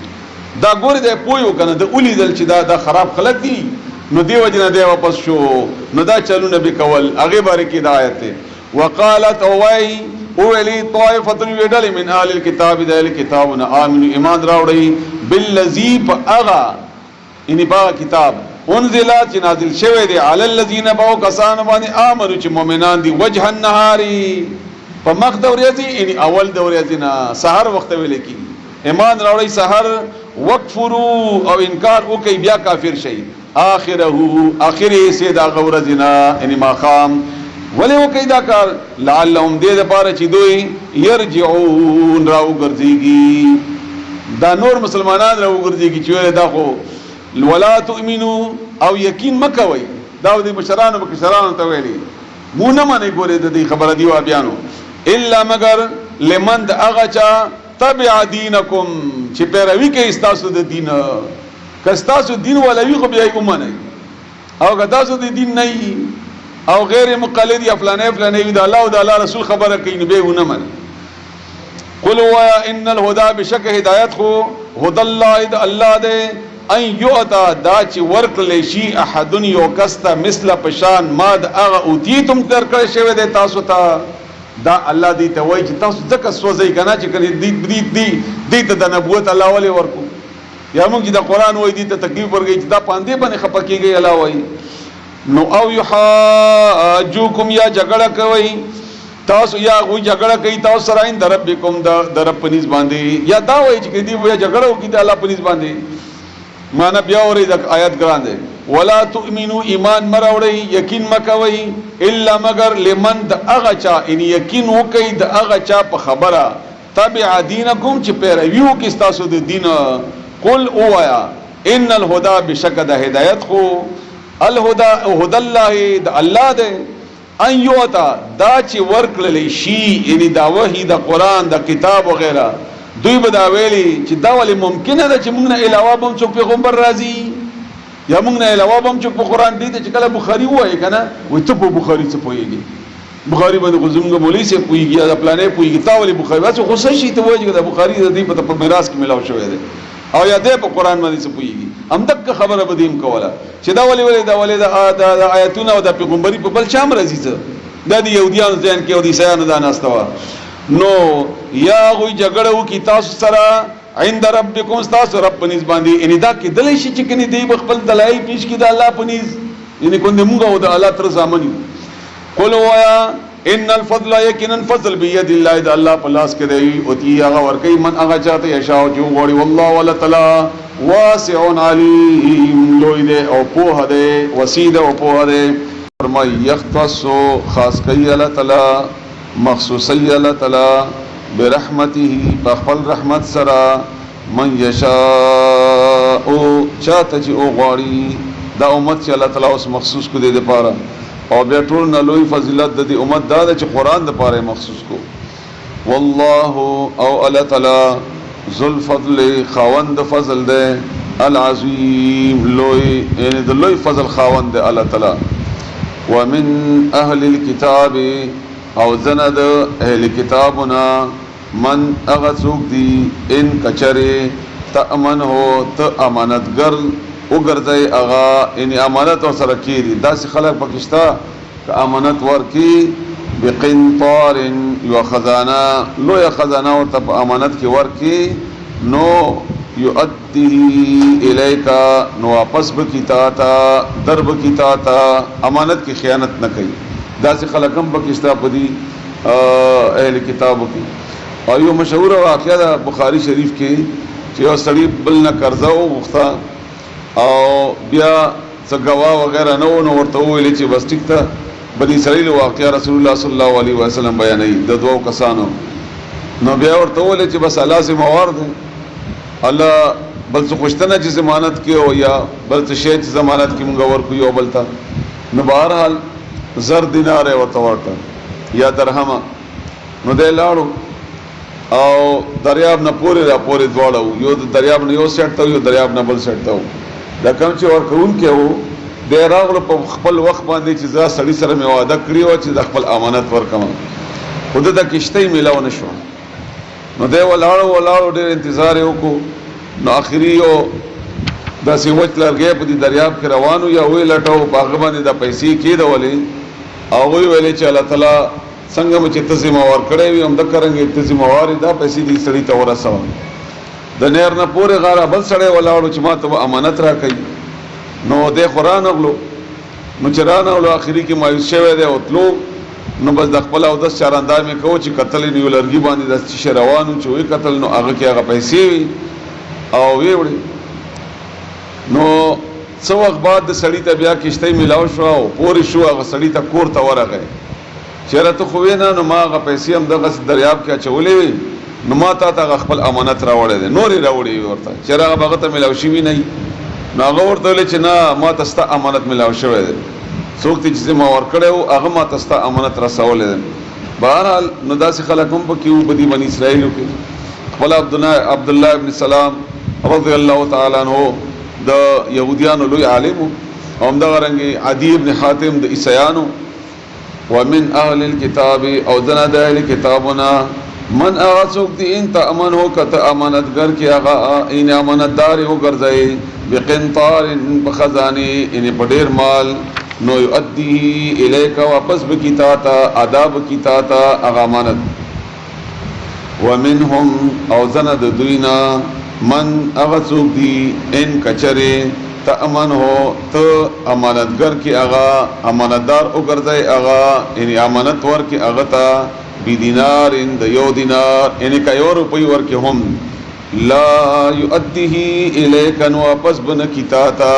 دا ګوره د پویو کنه د ولیدل چې دا خراب خلک دي نو دیو جنا دی واپس شو نو دا چلونه به کول هغه باره کې د آیت ته وقالت اوای اولی طائفه یدل من اهل الكتاب ذل کتابنا امنوا ایمان راوړی بالذی فاغا ان با کتاب انزلات نازل شوه دی علی الذین باو کسان باندې امنوا چې مؤمنان دي وجه النهار په مخ د ورځې ان اول د ورځې نه سحر وخت ویل کی ایمان راوړی سحر وکفروا او انکار وکي بیا کافر شي اخره سیدا غورزنا ان ما خام ولی وکي دا کار لعلهم دې د پاره چې دوی يرجعون راو ګرځيږي دا نور مسلمانان راو ګرځيږي چې دا خو ولا تؤمنوا او یقین مکوي دا د مشرانو بکشرانو ته ویلي مو نه معنی ګوره د دې خبره دی وا بیانو الا مگر لمن اغا چا تبع دینکم چې پیروي کوي تاسو د دین کستاسو دین ولوي خو بیا ومنه او کتاسو د دین نه او غیر مقلد یا فلانه وی د الله او د الله رسول خبره کوي نو به ونه من قل هو ان الهدى بشک هدایت خو هدى الله ده ان یعطا دا چې ورکل شي احد یو کستا مثل پشان ما د اغه اوتیتم تر کړه شوی د تاسو ته دا الله دې ته وایي چې تاسو ځکه سوځي کنه چې کړي دې ته د نبوت الله ولي ورکو یا موږ چې د قران وایي دې ته تکلیف ورګي چې دا پاندې باندې خپکیږي الله وایي نو او یحاجوکم یا جګړه کوي تاسو یا غوي جګړه کوي تاسو سره ان دربکم د رب پنځ باندې یا دا وایي چې دې وایي جګړه وکړي د الله پنځ باندې معنا بیا اوري د آیات ګران دي ولا تؤمنوا ایمان مراوړی یقین مکوي الا مگر لمن د اغه چا ان یقین وکي د اغه چا په خبره تبع دینکم چې پیروي وکي تاسو د دین قل اوایا ان الهدى بشک د هدایت خو الهدى هدى الله د الله ده ان یوتا دا چې ورکړل شي یعنی دا وحی د قران د کتاب وغیرہ دوی به دا ویلي چې دا ولې ممکنه ده چې موږ نه علاوه بم څوک پیغمبر راځي یا موږ نه علاوه بم چې په قران دي چې کله بخاری وایي کنه وي ته په بخاری څه پوهیږي بخاری باندې غزمګه مولوی سي پوهیږي یا پلانې پوهیږي تا ولې بخاری واسه خو شي ته وایي چې بخاری د دې په میراث کې ملاو شوی دی او یا دې په قران باندې څه پوهیږي هم دغه خبره بدیم کوله چې دا ولې دا آیاتونه او د پیغمبري په بل چام راځي دا د يهوديانو ځین کې او د عیسایانو دا ناستوا نو یا غوي جګړه وکي تاسو سره عند ربکم تاسو رب پنځ باندې ان دا کې دلې شي چې کني دی خپل دلایل پیش کړي د الله پنځ ان کوم موږ او د الله تر زماني قل ويا ان الفضل يكن فضل بيد الله اذا الله پلاس کې دی او تی هغه ور کوي من هغه چاته یشاء جو غوړي والله ولا تعالی واسع علیم لوی دی او په دی وسید او په دی فرمای یختص خاص کوي الله تعالی مخصوصي الله تعالی برحمته بخل رحمت سرا من یشاء چاته چې او غوړي دا امت چې الله تعالی اوس مخصوص کو دي د پاره او بیا ټول نه لوی فضیلت د دې امت دا چې قران د پاره مخصوص کو والله او الله تعالی ذل فضل خاوند فضل ده العظیم لوی یعنی د لوی فضل خاوند ده الله تعالی ومن اهل الكتاب او زند اهل کتابنا من اغسوک دی ان کچره تأمن ہو تا امانتگر اگرزای اغا یعنی امانت و سرکیری دا سی خلق پاکشتا که امانت ورکی بقنطار یو خزانه لو یا خزانه و تب امانت کی ورکی نو یؤدی الیکا نو واپس بکیتا تا در بکیتا تا امانت کی خیانت نہ کئی دا سی خلقم پاکشتا پدی اہل کتابو کی او یو مشهور واقعه ده بخاری شریف کې چې یو سړی بل نه قرضه وغوښته او بیا څه ګواه وغیرہ نه و نو ورته وویل چې بس ټیک ته بني اسرائیل واقعه رسول الله صلی الله علیه وسلم بیانوي د دوو کسانو نو بیا ورته وویل چې بس الله سي موار ده الله بل څه خوشتنه چې ضمانت کې او یا بل څه شی چې ضمانت کې موږ ورکو یو بلتا نو بهرحال زر دینار ورته ورته یا درهم نو دې لاړو او دریاب نه پورې را پورې دواړو یو دریاب نه یو سیټ ته یو دریاب نه بل سیټ ته دا کوم چې ورکون کې وو د راغلو په خپل وخت باندې چې زړه سړی سره مې وعده کړی و چې د خپل امانت ورکم خود د کشته ملاو نشو نو دی ولاړو ډېر انتظار وکړو نو اخري یو دا سیموچ لرګې په دې دریاب کې روانو یا وې لټاو باغ باندې د پیسې کېدولې او ویلې چې الله تعالی څنګه مې چې تزم اور کړې وي هم د کرنګې تزم اور دا پیسې دې سړی ته ورسوم د نیر نه پورې غاره بل سړی ولاړو چې ما ته امانت را کوي نو د قران غلو نو چرانه ولو اخري کې مایوس شوی دی او تلو نو بس د خپل او د چاراندار مې کوو چې قتل نیو لرګي باندې د شروانو چې وي قتل نو هغه کې هغه پیسې او ویوړي نو څو وخت بعد د سړی ته بیا کشته ملاو شو او پوری شو هغه سړی ته کور ته ورغی چیرې ته خو نه نو ما هغه پیسې هم دغه دریاب کې اچولې وي نو ما ته خپل امانت راوړې دي نورې راوړې ورته چیرې هغه هغه ته ملاو شي نه نو هغه ورته ویل چې نه ما تاسو امانت ملاو شوی دی څوک چې ما ور کړو هغه ما تاسو امانت رسولې ده بهرحال نو داسې خلک هم پکې وو بدی بني اسرائیل کې خپل عبد الله ابن سلام رضی الله تعالی عنہ د يهوديانو لوی عالم او هم دغه رنګ عدي ابن حاتم د عیسایانو ومن اهل الكتاب او دنا د اهل کتابنا من اغسوک دی انت امن ہو کت امانتگر کی آغا ان امانتدار ہو گرزائی بقنطار بخزانی ان پڑیر مال نو یؤدیه الیک واپس بکیتا تا آداب کیتا تا اغا امانت ومنهم او زند دوینا من اغسوک دی ان کچرے تا امن ہو تو امانتگر کی آغا امانتدار ہو گرزائی آغا ان امانت ور کی آغا تا بدینار د یو دینار یعنی کا یو روپی ورکه هم لا یؤدیه الیک نو واپس بن کیتا تا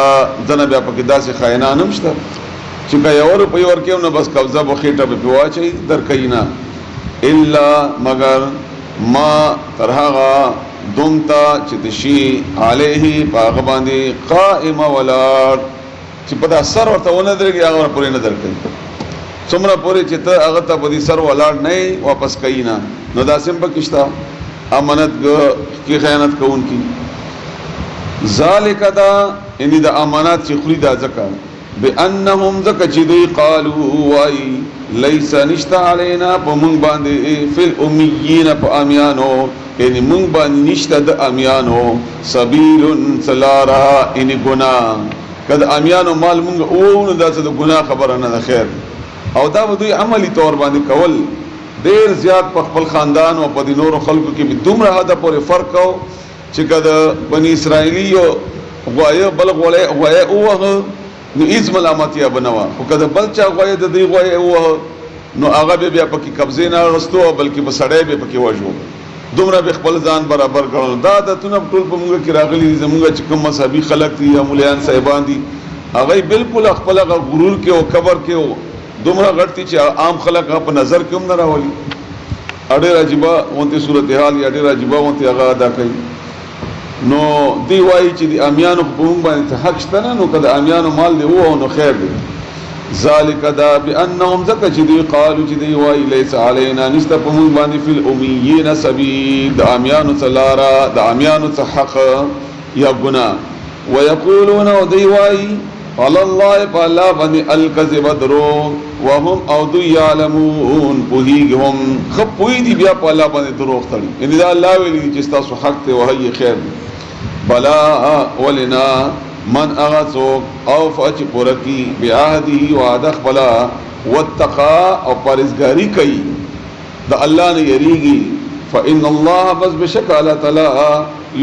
ځنه بیا پکې داسې خاینان نشته چې کا یو روپی ورکه نو بس قبضه بو خېټه په پیواچي درکینا الا مگر ما ترهغه دومتا چې دشي علیه باغ باندې قائم ولار چې په دا سر ورته ونه درګي هغه پورې نه درکې څومره پورې چې ته هغه ته بدی سر ولاړ نه واپس کینا نو دا سم پکشتا امانت کی خیانت کوونکی ذالک دا یعنی دا امانات چې خوري دا ځکه بانهم ځکه چې دوی قالوا وای لیس نشتا علینا په مونږ باندې فی الامیین په امیانو یعنی مونږ باندې نشتا د امیانو سبیل سلارا یعنی ګناه کله امیانو مال مونږ او نو دا څه د ګناه خبره نه خیر او دا دوی عملی طور باندې کول ډیر زیات په خپل خاندان او په د نورو خلکو کې به دومره حد پورې فرق او چې کله بنی اسرائیلی او غوایه بل غوایه اوه نو هیڅ ملامتیا بنوا او کله بل چا غوایه د دې غوایه اوه نو هغه بیا پکې قبضه نه رستو بلکې بسړې به پکې وژو دومره به خپل ځان برابر کړل دا د تونه ټول په موږ کې راغلي زموږ چې کوم مذهبي خلک دي یا مولایان صاحبان دي هغه بالکل خپل غرور کې او کبر کې او دومره غړتي چې عام خلک په نظر کې هم نه راولي اړه راجبه اونته صورتحال یا اړه راجبه اونته هغه ادا کوي نو دی وایي چې د امیانو په موږ باندې حق شته نو کله امیانو مال دی او نو خیر دی ذالک دا بانهم ذکر چې دی قالو چې دی وایي لیس علینا نست په موږ باندې فی الامیین سبیل د امیانو تلارا د امیانو ته حق یا گناه ويقولون دی وایي على الله فلا بني الكذب درو وهم او دو يعلمون بوهيهم خپوي دي بیا په الله باندې دروغ تړي ان دا الله ویلي چې تاسو حق ته وهي خیر بلا ولنا من اغثو او فاچ پورکی بعهده وعده بلا واتقى او پرهیزګاری کوي د الله نه یریږي فان الله بس بشک الله تعالی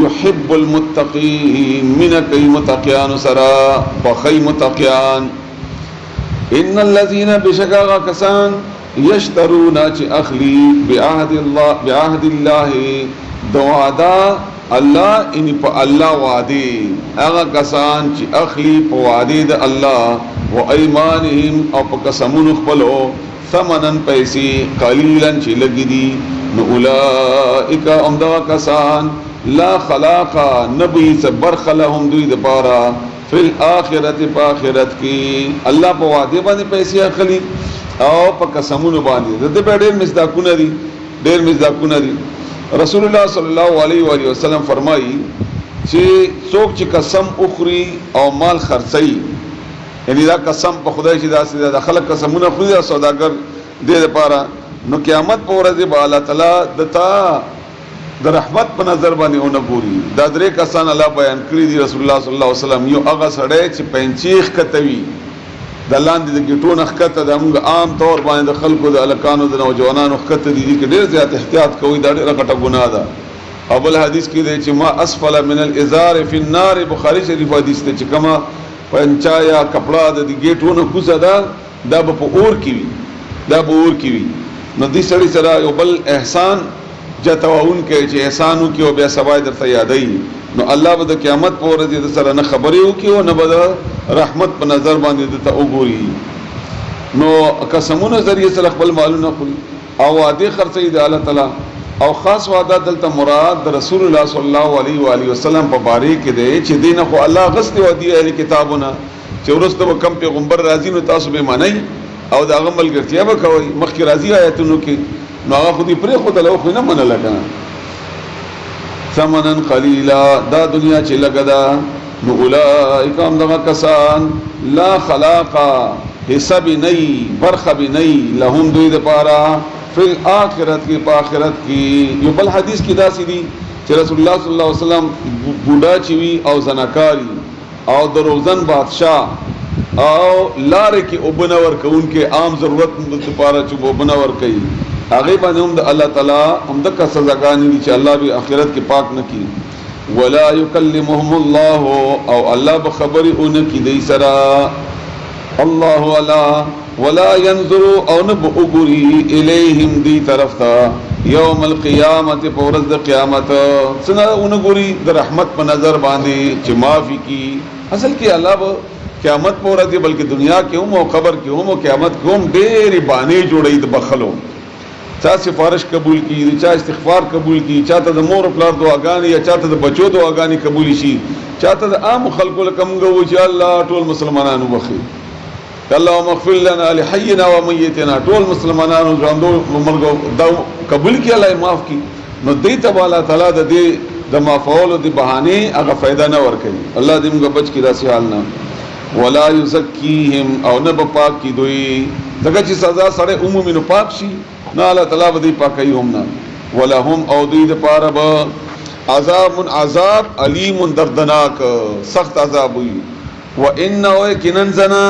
يحب المتقين من كي متقيان سرا بخي متقيان ان الذين بشكا كسان يشترون اخلي بعهد الله دوادا الله ان په الله وعده هغه کسان چې اخلي په وعده د الله و ايمانهم او په قسمونو خپلو ثمنن پیسې قليلا چې لګي دي نو اولئک امدا کسان لا خلاق نبی صبر خلهم دوی د پارا فی الاخرت په آخرت کې الله په وعده باندې پیسې اخلي او په قسمونو باندې د ډېر مصداقونه دي ډېر مصداقونه دي رسول الله صلی الله علیه و آله وسلم فرمایي چې څوک چې قسم اخري او مال خرڅي یعنی دا قسم په خدای چې دا د خلک قسمونه خوري دا سوداګر دې لپاره نو قیامت په ورځ به الله تعالی دتا د رحمت په نظر باندې اون ګوري دا درې کسان الله بیان کړی دي رسول الله صلی الله علیه وسلم یو هغه سړی چې پنځیخ کتوي د لاندې د ګټو نخکته د موږ عام طور باندې د خلکو د الکانو د نوجوانانو خکته دي چې ډېر زیات احتیاط کوي دا ډېر غټه ګناه ده اول حدیث کې دی چې ما اسفل من الازار فی النار بخاری شریف حدیث ته چې کما پنچا یا کپڑا د ګټو نه کوزه دا په اور کې وي دا به اور کې وي نو دې سړي سره یو بل احسان جتاون کې چې احسانو کې او بیا سبا درته یادای نو الله به د قیامت په ورځ د سره نه خبرې وکي او نه به رحمت په نظر باندې ته وګوري نو قسمونه ذریعہ سره خپل مالونه خوري او وعده خرڅي د الله تعالی او خاص وعده دلته مراد د رسول الله صلی الله علیه و آله وسلم په باره کې دی چې دینه خو الله غسل ودی اهل کتابونه چې ورسته کم پیغمبر راځي نو تاسو به معنی او دا عمل ګرځیا به کوي مخکې راځي آیتونو کې نو هغه خو دې پرې خو ته خو نه منل کنه ثمنن قلیلا دا دنیا چې لګدا نو اولئک هم دغه کسان لا خلاق حساب نئی برخه نئی لهم دوی د پاره فی الاخرت کی په آخرت کې یو بل حدیث کې دا سړي چې رسول الله صلی الله علیه وسلم بوډا چوي او زناکاری او دروغجن بادشاہ او لار کې وبنور کوونکې عام ضرورت لپاره چې وبنور کوي هغه باندې هم د الله تعالی هم د کا سزاګانې دي چې الله به آخرت کې پاک نکي ولا یکلمهم الله او الله به خبري اون کې دی سرا الله ولا ولا ينظر او نبغوري اليهم دي طرف تا يوم القيامه پورز د قیامت څنګه اونګوري د رحمت په نظر باندې چې معافي کی اصل کې الله به قیامت پورز دی بلکې دنیا کې هم او قبر کې هم او قیامت کې هم ډېری باندې جوړې د بخلو چا سفارش قبول کی چا استغفار قبول کی چاته د مور پلار دعاګانې یا چاته د بچو دعاګانې قبول شي چاته د عام خلکو لکمغه و چې الله ټول مسلمانانو بخي اللهم اغفر لنا لحينا وميتنا ټول مسلمانانو ژوندو مرګو دا قبول کی الله معاف کی نو دې ته الله تعالی د دې د مفعول د بهانه هغه فائدہ نه ور کوي الله دې موږ بچ کی داسې حال نه ولا یزکیهم او نه پاک کی دوی دغه چې سزا سره عمومي نو پاک شي نه الله تعالی به دې پاکي هم نه ولهم او دوی د پاره به عذاب علیم دردناک سخت عذاب وي وان وکنن زنا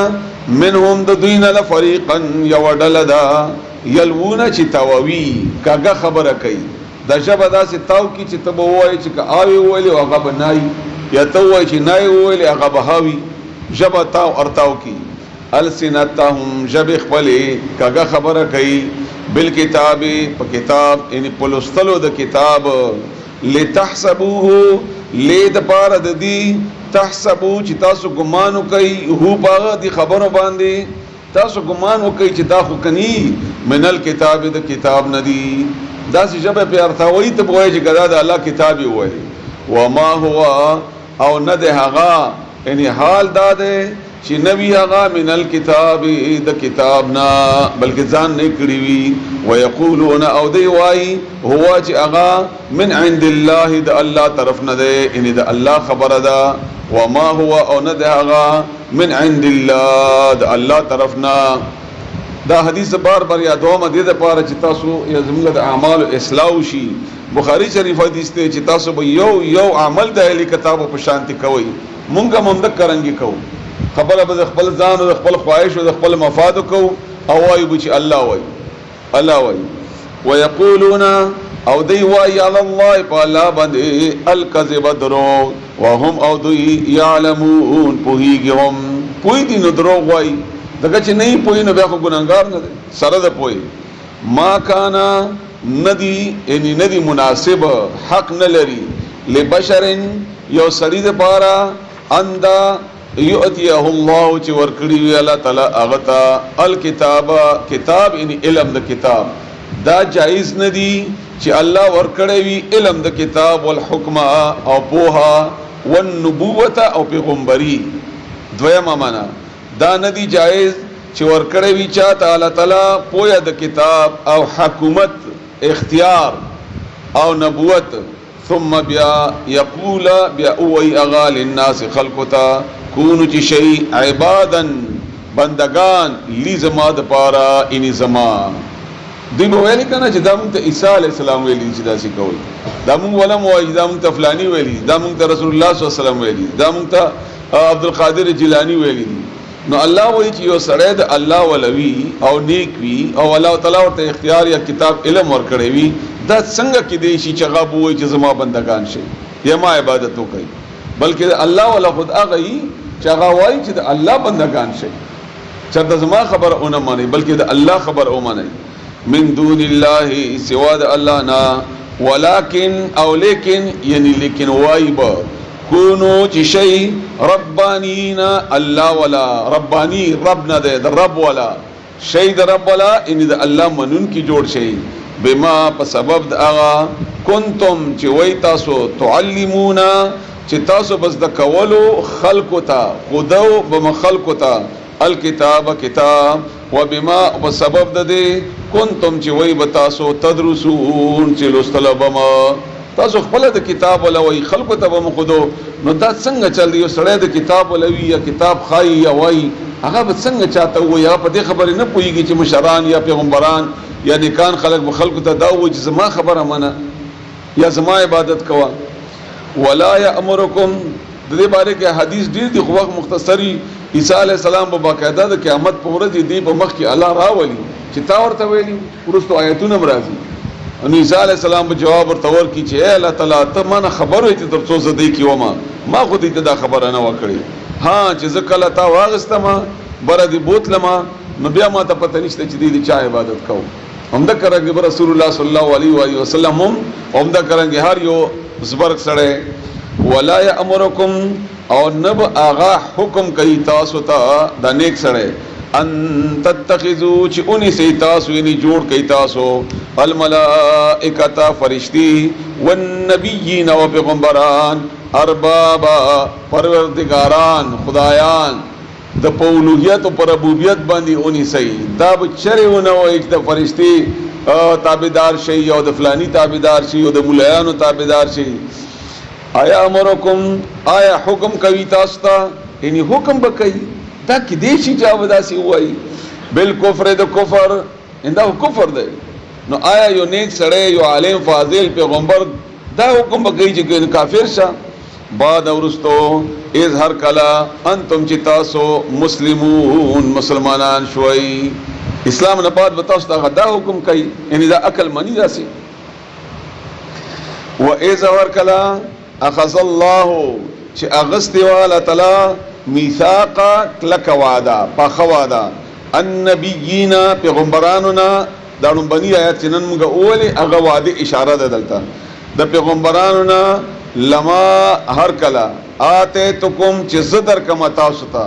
منهم د دوی نه لفریقا یودلدا یلوون چې تاوی کاګه خبره کوي د شبه داسې تاو کی چې تبو وای چې آوي ویل او هغه بنای یا تو وای چې نای ویل هغه بهاوي جبه تاو ارتاو کی السنتهم جب خپلې کاګه خبره کوي بالکتاب په کتاب ان پلوستلو د کتاب لتحسبوه لید پار د دی تحسبو چې تاسو ګمان کوي هو باغ دی خبرو باندې تاسو ګمان وکړئ چې دا خو کني منل کتاب د کتاب ندی دا چې جبه په ارتاوي ته وایي چې ګدا د الله کتاب وي وما هو او نه ده هغه یعنی حال دا ده چې نبی هغه منل کتاب د کتاب نه بلکې ځان نه کړی وي ويقولون او دی وای هو چې هغه من عند الله د الله طرف نه ده ان د الله خبره ده وما هو او نه ده هغه من عند الله د الله طرفنا دا حدیث بار بار یادوم دې د پاره چې تاسو یا زموږ د اعمال اصلاح شي بخاری شریف حدیث ته چې تاسو به یو عمل د اهل کتابو په شانتي کوي مونږه مونږ کرانګي کوو خبره به خپل ځان او خپل خواهش او خپل مفاد کوو او وایو چې الله وایي ويقولون او دی وای علی الله پالا باندې الکذب درو وهم او دی یعلمون پوهیږم پوی دي نو درو وای دغه چې نه پوی نو بیا خو ګناګار نه سره ده پوی ما کانا ندی ان ندی مناسب حق نه لري لبشر یو سړي د پاره اندا یؤتیه الله چې ورکړي وی الله تعالی هغه ته کتاب ان علم د کتاب دا جایز ندی چې الله ورکړي وی علم د کتاب والحکم او پوها والنبوت او پیغمبري دویمه معنا دا ندی جایز چې ورکړي وی چاته الله تعالی پویا د کتاب او حکومت اختیار او نبوت ثم بیا یقول بیا اوی اغا للناس خلقتا کونو چی شئی عبادا بندگان لی زما د پارا انی زما دی به ویلی کنه چې دا مونږ ته عیسی علی السلام ویلی چې دا سی کوي دا مونږ ولا مو دا مونږ ته فلانی ویلی دا مونږ ته رسول الله صلی الله علیه وسلم ویلی دا مونږ ته عبد القادر جیلانی ویلی نو الله وایي چې یو سړی د الله ولوي او نیک وي او الله تعالی ورته اختیار یا کتاب علم ورکړي وي دا څنګه کې دی چې هغه وایي چې زما بندگان شي یا ما عبادت وکړي بلکې الله ولا خود هغه چې هغه وایي چې د الله بندگان شي چې د زما خبر اونه مانی بلکې د الله خبر او مانی من دون الله سوا د الله نا ولكن او لیکن یعنی لیکن وایب کونو چې شي ربانین الله ولا ربانی رب نه ده د رب ولا شي د رب ولا ان د الله منون کی جوړ شي بما په سبب د هغه کنتم چې وای تاسو تعلمونا چې تاسو بس د کولو خلقو ته خودو بم خلقو ته الکتاب کتاب وبما په سبب د دې کنتم چې وای به تاسو تدرسون چې لستلبما تاسو خپل د کتاب ولوي خلقو ته بم خودو نو دا څنګه چل دی سړی د کتاب ولوي یا کتاب خای یا وای هغه به څنګه چاته وای یا په دې خبره نه پويږي چې مشران یا پیغمبران یا نیکان خلق به خلقو ته دا وای چې زما خبره منه یا زما عبادت کوا ولا یامرکم د دې باره کې حدیث ډیر دی خو وخت مختصری عیسی علی السلام په باقاعده د قیامت په ورځ دی په مخ کې الله راولي چې تا ورته ویلي ورستو آیتونه مرাজি ان عیسی علی السلام په جواب ورته ورکړي چې اے الله تعالی ته ما خبر وي چې ترڅو زده کیوم ما خو دې ته دا خبره نه وکړي ها چې زکه تا واغستما بر دې بوتلما نو بیا ما ته پته نشته چې دې چا عبادت کوم همدا کرانګي رسول الله صلی الله علیه وسلم همدا کرانګي هر یو زبرک سره ولا یامرکم او نب آغا حکم کوي تاسو ته د نیک سره ان تتخذوا چې اونې سي تاسو یې جوړ کوي تاسو الملائکه فرشتي والنبیین او پیغمبران اربابا پروردگاران خدایان د پولوهیت او ربوبیت باندې اونې سي دا بچرهونه وای چې فرشتي تابعدار شي او د فلانی تابعدار شي او د مولایانو تابعدار شي آیا امرکم آیا حکم کوي تاسو ته یعنی حکم به کوي دا کې دې شي چې وداسي وایي بالکفر د کفر انده کفر دی نو آیا یو نیک سړی یو عالم فاضل پیغمبر دا حکم به کوي چې کافر شه بعد ورستو از هر کلا انتم چې تاسو مسلمون مسلمانان شوي اسلام نه بعد تاسو ته دا حکم کوي یعنی دا عقل منی داسي و از هر کلا اخذ الله چې اغسطی والا تعالی میثاقا کلک وعده پاخه وعده النبیین پیغمبرانونا دانو بنی آیات چې نن موږ اولې هغه وعده اشاره ده دلته د پیغمبرانونا لما هر کلا آتیتکم چې زه درکم تاسو ته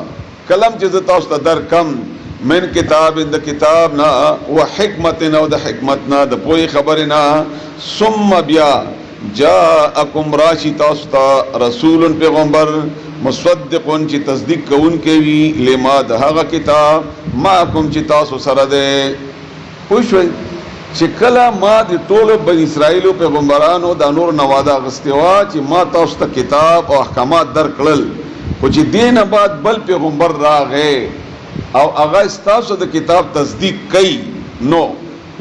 کلم چې زه تاسو ته درکم من کتاب د کتاب نه و حکمت نه او د حکمت نه د پوهې خبرې نه ثم بیا جاءکم راشی تاسو ته رسول پیغمبر مصدقون چې تصدیق کوونکی وي لما د هغه کتاب معکم چې تاسو سره ده خوشوي چې کله ما د ټولو بنی اسرائیلو پیغمبرانو د نور نواده غستوا چې ما تاسو ته کتاب او احکامات درکړل خو چې دینه بعد بل پیغمبر راغی او هغه تاسو د کتاب تصدیق کوي نو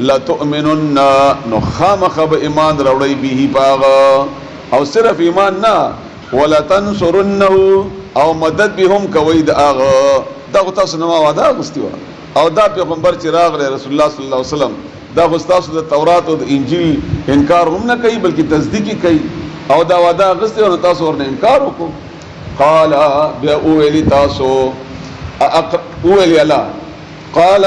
لا تؤمنون نو خامخ به ایمان راوړی به پاغه او صرف ایمان نه ولا تنصرنه او مدد بهم کوي د هغه دا تاسو نه وعده غستوا او دا پیغمبر چې راغلی رسول الله صلی الله علیه وسلم دا خو تاسو د تورات او د انجیل انکار هم نه کوي بلکې تصدیق کوي او دا وعده غسته او تاسو ورنه انکار وکړو قال بیا اولی تاسو اولی الله قال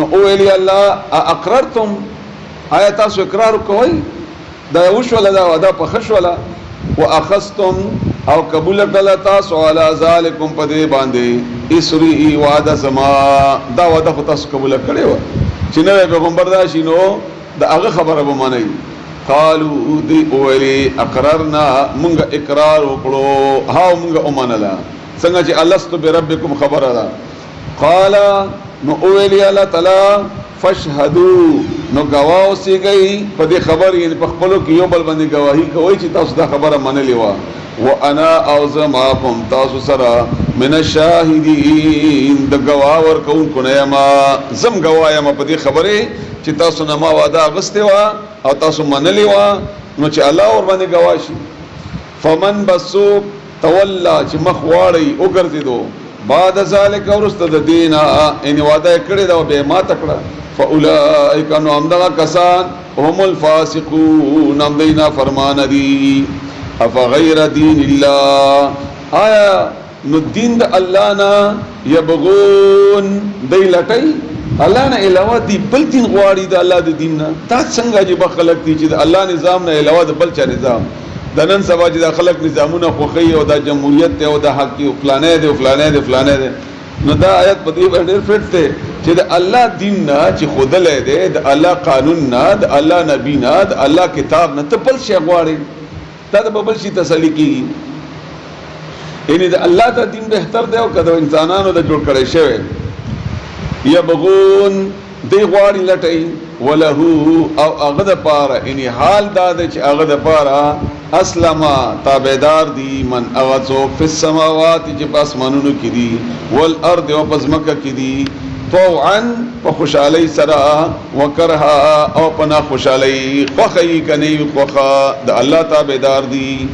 نو اولی الله اقررتم آیا تاسو اقرار کوئ دا وشوله دا وعده په خشوله واخذتم او قبول کړه تاسو علی ذالکم پدې باندې اسری وعده سما دا وعده تاسو قبول کړې و چې نو پیغمبر دا شینو دا هغه خبره به مانی قالو دی اولی اقررنا مونږ اقرار وکړو ها مونږ اومنلا څنګه چې الستو بربکم خبره ده قال نو اولی الله تعالی فشهدوا نو گواو سی گئی په دې خبر یې په خپلو کې یو بل باندې گواہی کوي چې تاسو دا خبره منلې و وانا اوزماکم تاسو سره من الشاهدین د گواه ورکوونکو نه ما زم گواه یم په دې خبره چې تاسو نه ما وعده غسته و او تاسو منلې و نو چې الله ور باندې گواه شي فمن بسو تولا چې مخ واړی وګرځیدو بعد ذلك ورست د دینا ان وعده کړی دا به ما تکړه فاولئک انو امدغه کسان هم الفاسقون هم دینا فرمان دي افغیر دین الله آیا نو دین د الله نه یبغون دی لټي الله نه علاوه دی بل دین غواړي د الله د دین نه دا څنګه چې بخلق دي چې د الله نظام نه علاوه د بل چا نظام د نن سبا چې د خلق نظامونه خوخي او د جمهوریت ته او د حق او فلانه دي فلانه دي فلانه دي نو دا آیت په دې باندې فټ ته چې د الله دین نه چې خودلې ده د الله قانون نه د الله نبی نه د الله کتاب نه ته بل شی غواړي دا د بل شي تسلی کیږي یعنی د الله ته دین بهتر دی او کله انسانانو د جوړ کړی شوی یبغون دی غواړي لټي وله او هغه د پاره یعنی حال دا د چې هغه د پاره اسلما تابعدار دی من اغذو فی السماوات چې پاسمانونو کې دي والارض او پزمکه کې دي طوعا وخوشالي سرا وکرها او پنا خوشالي خوخی کني خوخه د الله تابعدار دي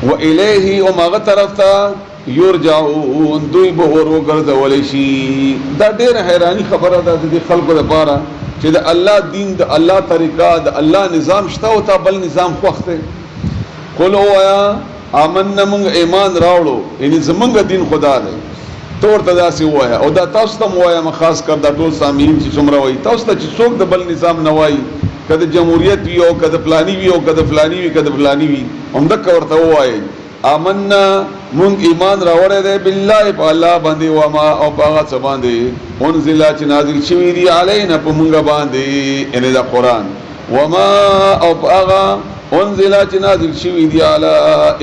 و الیه او ماغه طرف ته یرجعون دوی به ورو ګرځول شي دا ډېر حیرانی خبره ده د خلکو لپاره چې د الله دین د الله طریقه د الله نظام شته او تا بل نظام خوخته قولو یا آمنا مونږ ایمان راوړو یعنی زمونږ دین خدا دی تور ته داسې وایا او دا تاسو ته وایا خاص کر دا ټول سامعین چې څومره وایي تاسو ته چې څوک د بل نظام نه وایي کده جمهوریت وي او کده فلانی وي او کده فلانی وي کده فلانی وي همدک ورته وایي آمنا مونږ ایمان راوړی دی بالله په الله باندې و ما او په هغه څه باندې انزل چې نازل شوي دي علینا په مونږ باندې یعنی دا قرآن و ما او په هغه انزل چې نازل شوي دي علی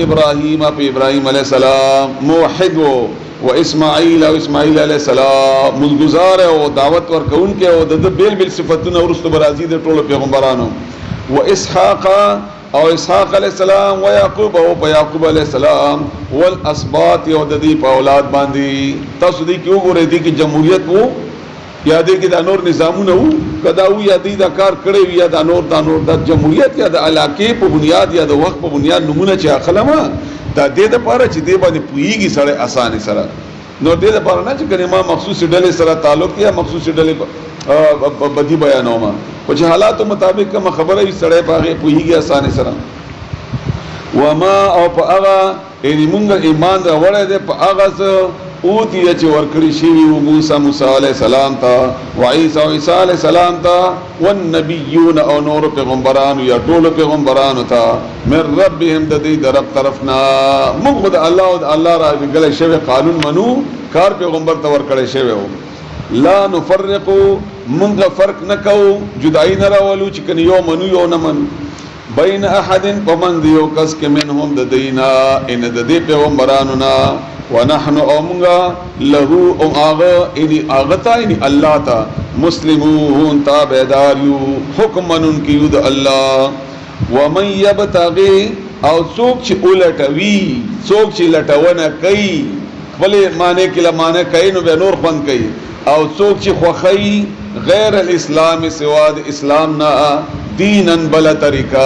ابراهیم په ابراهیم علیه السلام موحد و اسماعیل او اسماعیل علیه السلام مزګزار او دعوت ورکوونکي او د بیل بیل صفاتونه ورستو برازي د ټولو پیغمبرانو و اسحاق او اسحاق علیہ السلام و یعقوب او په یعقوب علیہ السلام والاسباط یو د دې په اولاد باندې تاسو دې کې وګورئ دې کې جمهوریت وو یا دې کې د نور نظامونه وو کدا وو یا دې دا کار کړی وي یا د نور د جمهوریت یا د علاقې په بنیاد یا د وخت په بنیاد نمونه چې اخلمه دا دې د پاره چې دې باندې پوېږي سره اسانه سره نو دې د پاره نه چې کلمه مخصوص ډلې سره تعلق یا مخصوص ډلې بدی بیانوما او چې حالات مطابق کوم خبره یې سره پاغه پوېږي اسانه سره وما او په هغه یې مونږ ایمان راوړی دی په هغه اوتی چې ورکړی شي موسی علیہ السلام ته و عیسی علیہ السلام ته والنبیون او نور پیغمبرانو یا ټول پیغمبرانو ته من ربهم د دې طرف طرفنا موږ د الله او الله را غلې شوی قانون منو کار پیغمبر ته ورکړی شوی لا نفرق موږ فرق نکو جدائی نه راولو چې کني یو منو یو نه من بین احد ومن دیو کس کې منهم د دینا ان د دې پیغمبرانو نا ونحن امغا له او اغا اني اغتا اني الله تا مسلمون تابعدار یو حکمن کیود الله ومن يبتغي او څوک چې الټوي څوک چې لټونه کوي بلې معنی کله معنی کوي نو به نور خوند کوي او څوک چې خوخی غیر الاسلام سوا د اسلام نه دینن بل طریقہ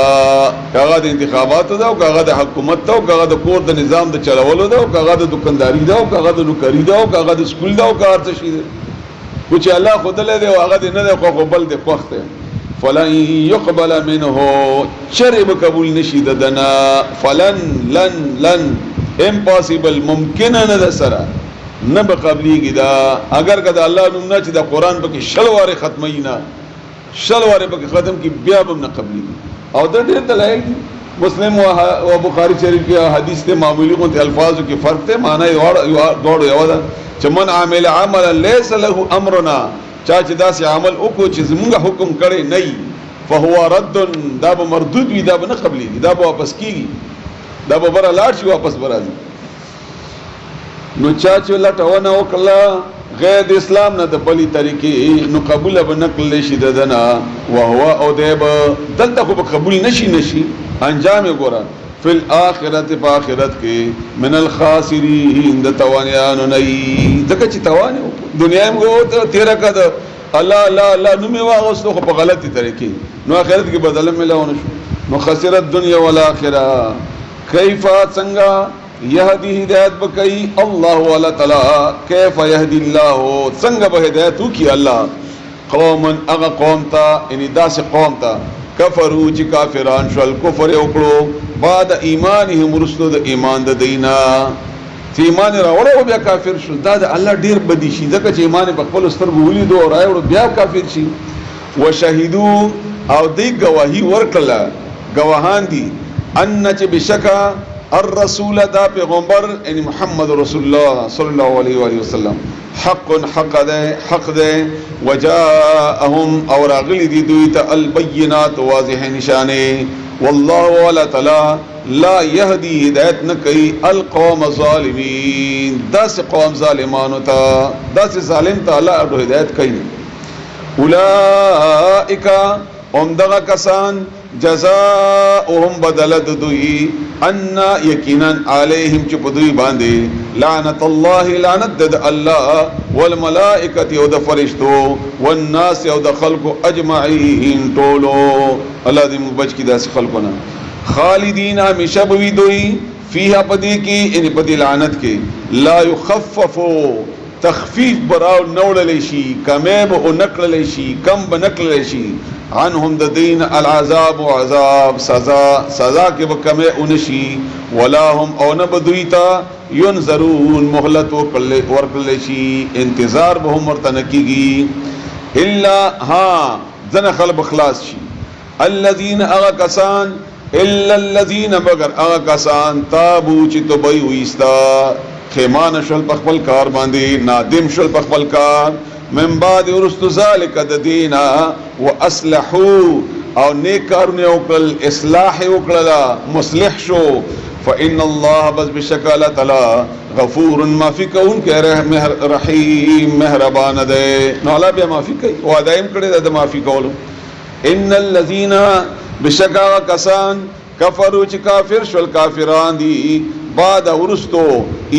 کاغه د انتخابات دا او کاغه د حکومت دا او کاغه د کور د نظام د چلولو دا او کاغه د دکانداری دا او کاغه د نوکری دا او کاغه د سکول دا او کار څه شي کچھ الله خود له دی او هغه د نه د خو بل د وخت فلن يقبل منه شرب قبول نشي دنا فلن لن امپاسبل ممکن نه د سره نه به قبليږي دا اگر کده الله نوم نه چې د قران په کې شلواره ختمي نه شلواره په ختم کی بیا به نه قبلي او د ډېر دلایل مسلم او بخاری شریف کې حدیث ته معمولی کو الفاظو کې فرق ته معنی دوړ یو ده چې من عامل عملا ليس له امرنا چا چې داسې عمل وکړو چې زموږ حکم کړي نه فهو رد دا به مردود وي دا به نه قبلي دا به واپس کیږي دا به بر لاړ شي واپس برازي نو چا چې لټونه وکړه غیر د اسلام نه د بلی طریقې نو قبول به نکړل شي دنا وهو او دیب دلته خو قبول نشي انجام ګورا فل اخرت په اخرت کې من الخاسرین د توانیان نه ځکه چې توانه دنیا موږ تیرا کده الله لا لا نو می واغستو خو په غلطی طریقې نو اخرت کې بدله ملونه شو نو خسرت دنیا والاخره کیف څنګه یهدی ہدایت بکئی اللہ والا تعالی کیف یهدی اللہ څنګه به ہدایت وکي الله قوما اغا قوم تا یعنی داس قوم تا کفرو چې کافران شول کفر وکړو بعد ایمانهم رسل د ایمان د دینا چې ایمان راوړو بیا کافر شو دا د الله ډیر بدی شي ځکه چې ایمان په خپل سترګو ولیدو او راوړو بیا کافر شي وشهدو او دی گواہی ورکړه گواهان دي ان چې بشکا الرسول دا پیغمبر یعنی محمد رسول الله صلی الله علیه و وسلم حق ده وجاءهم اور اغلی دی دوی ته البینات واضح نشانه والله ولا تعالی لا يهدي هدایت نه کوي القوم الظالمین داس قوم ظالمانو ته داس ظالم ته الله هدایت کوي اولئک دغه کسان جزاؤهم بدلت دوی ان یقینا علیہم چې په دوی باندې لعنت الله لعنت د الله والملائکه او د فرشتو والناس او د خلق اجمعین ټولو الله دې موږ بچ کی داس خلقونه خالدین همیشه بوي دوی فيها پدې کې ان پدې لعنت کې لا يخفف تخفیف براو نوړل شي کمه به نکړل شي کم به نکړل شي عنهم د دین العذاب وعذاب سزا کې وکمه اونشي ولا هم او نه بدویتا ينذرون مهلت ورکل شي انتظار به هم ورته کیږي الا ها ذن خلب خلاص شي الذين اغكسان الا الذين مگر اغكسان تابو چې توبې ويستا خیمان شل پخپل کار باندې نادم شل پخپل کار من بعد ورست ذلك د دینا واصلحوا او نیک کارونه وکړل اصلاح وکړل مصلح شو فان الله بس بشکل تعالی غفور معفی کون کې رحیم مهربان ده نو الله بیا معفی کوي وعده یې کړی د معفی کولو ان الذين بشکا کسان کفرو چې کافر شول کافران دي بعد ورستو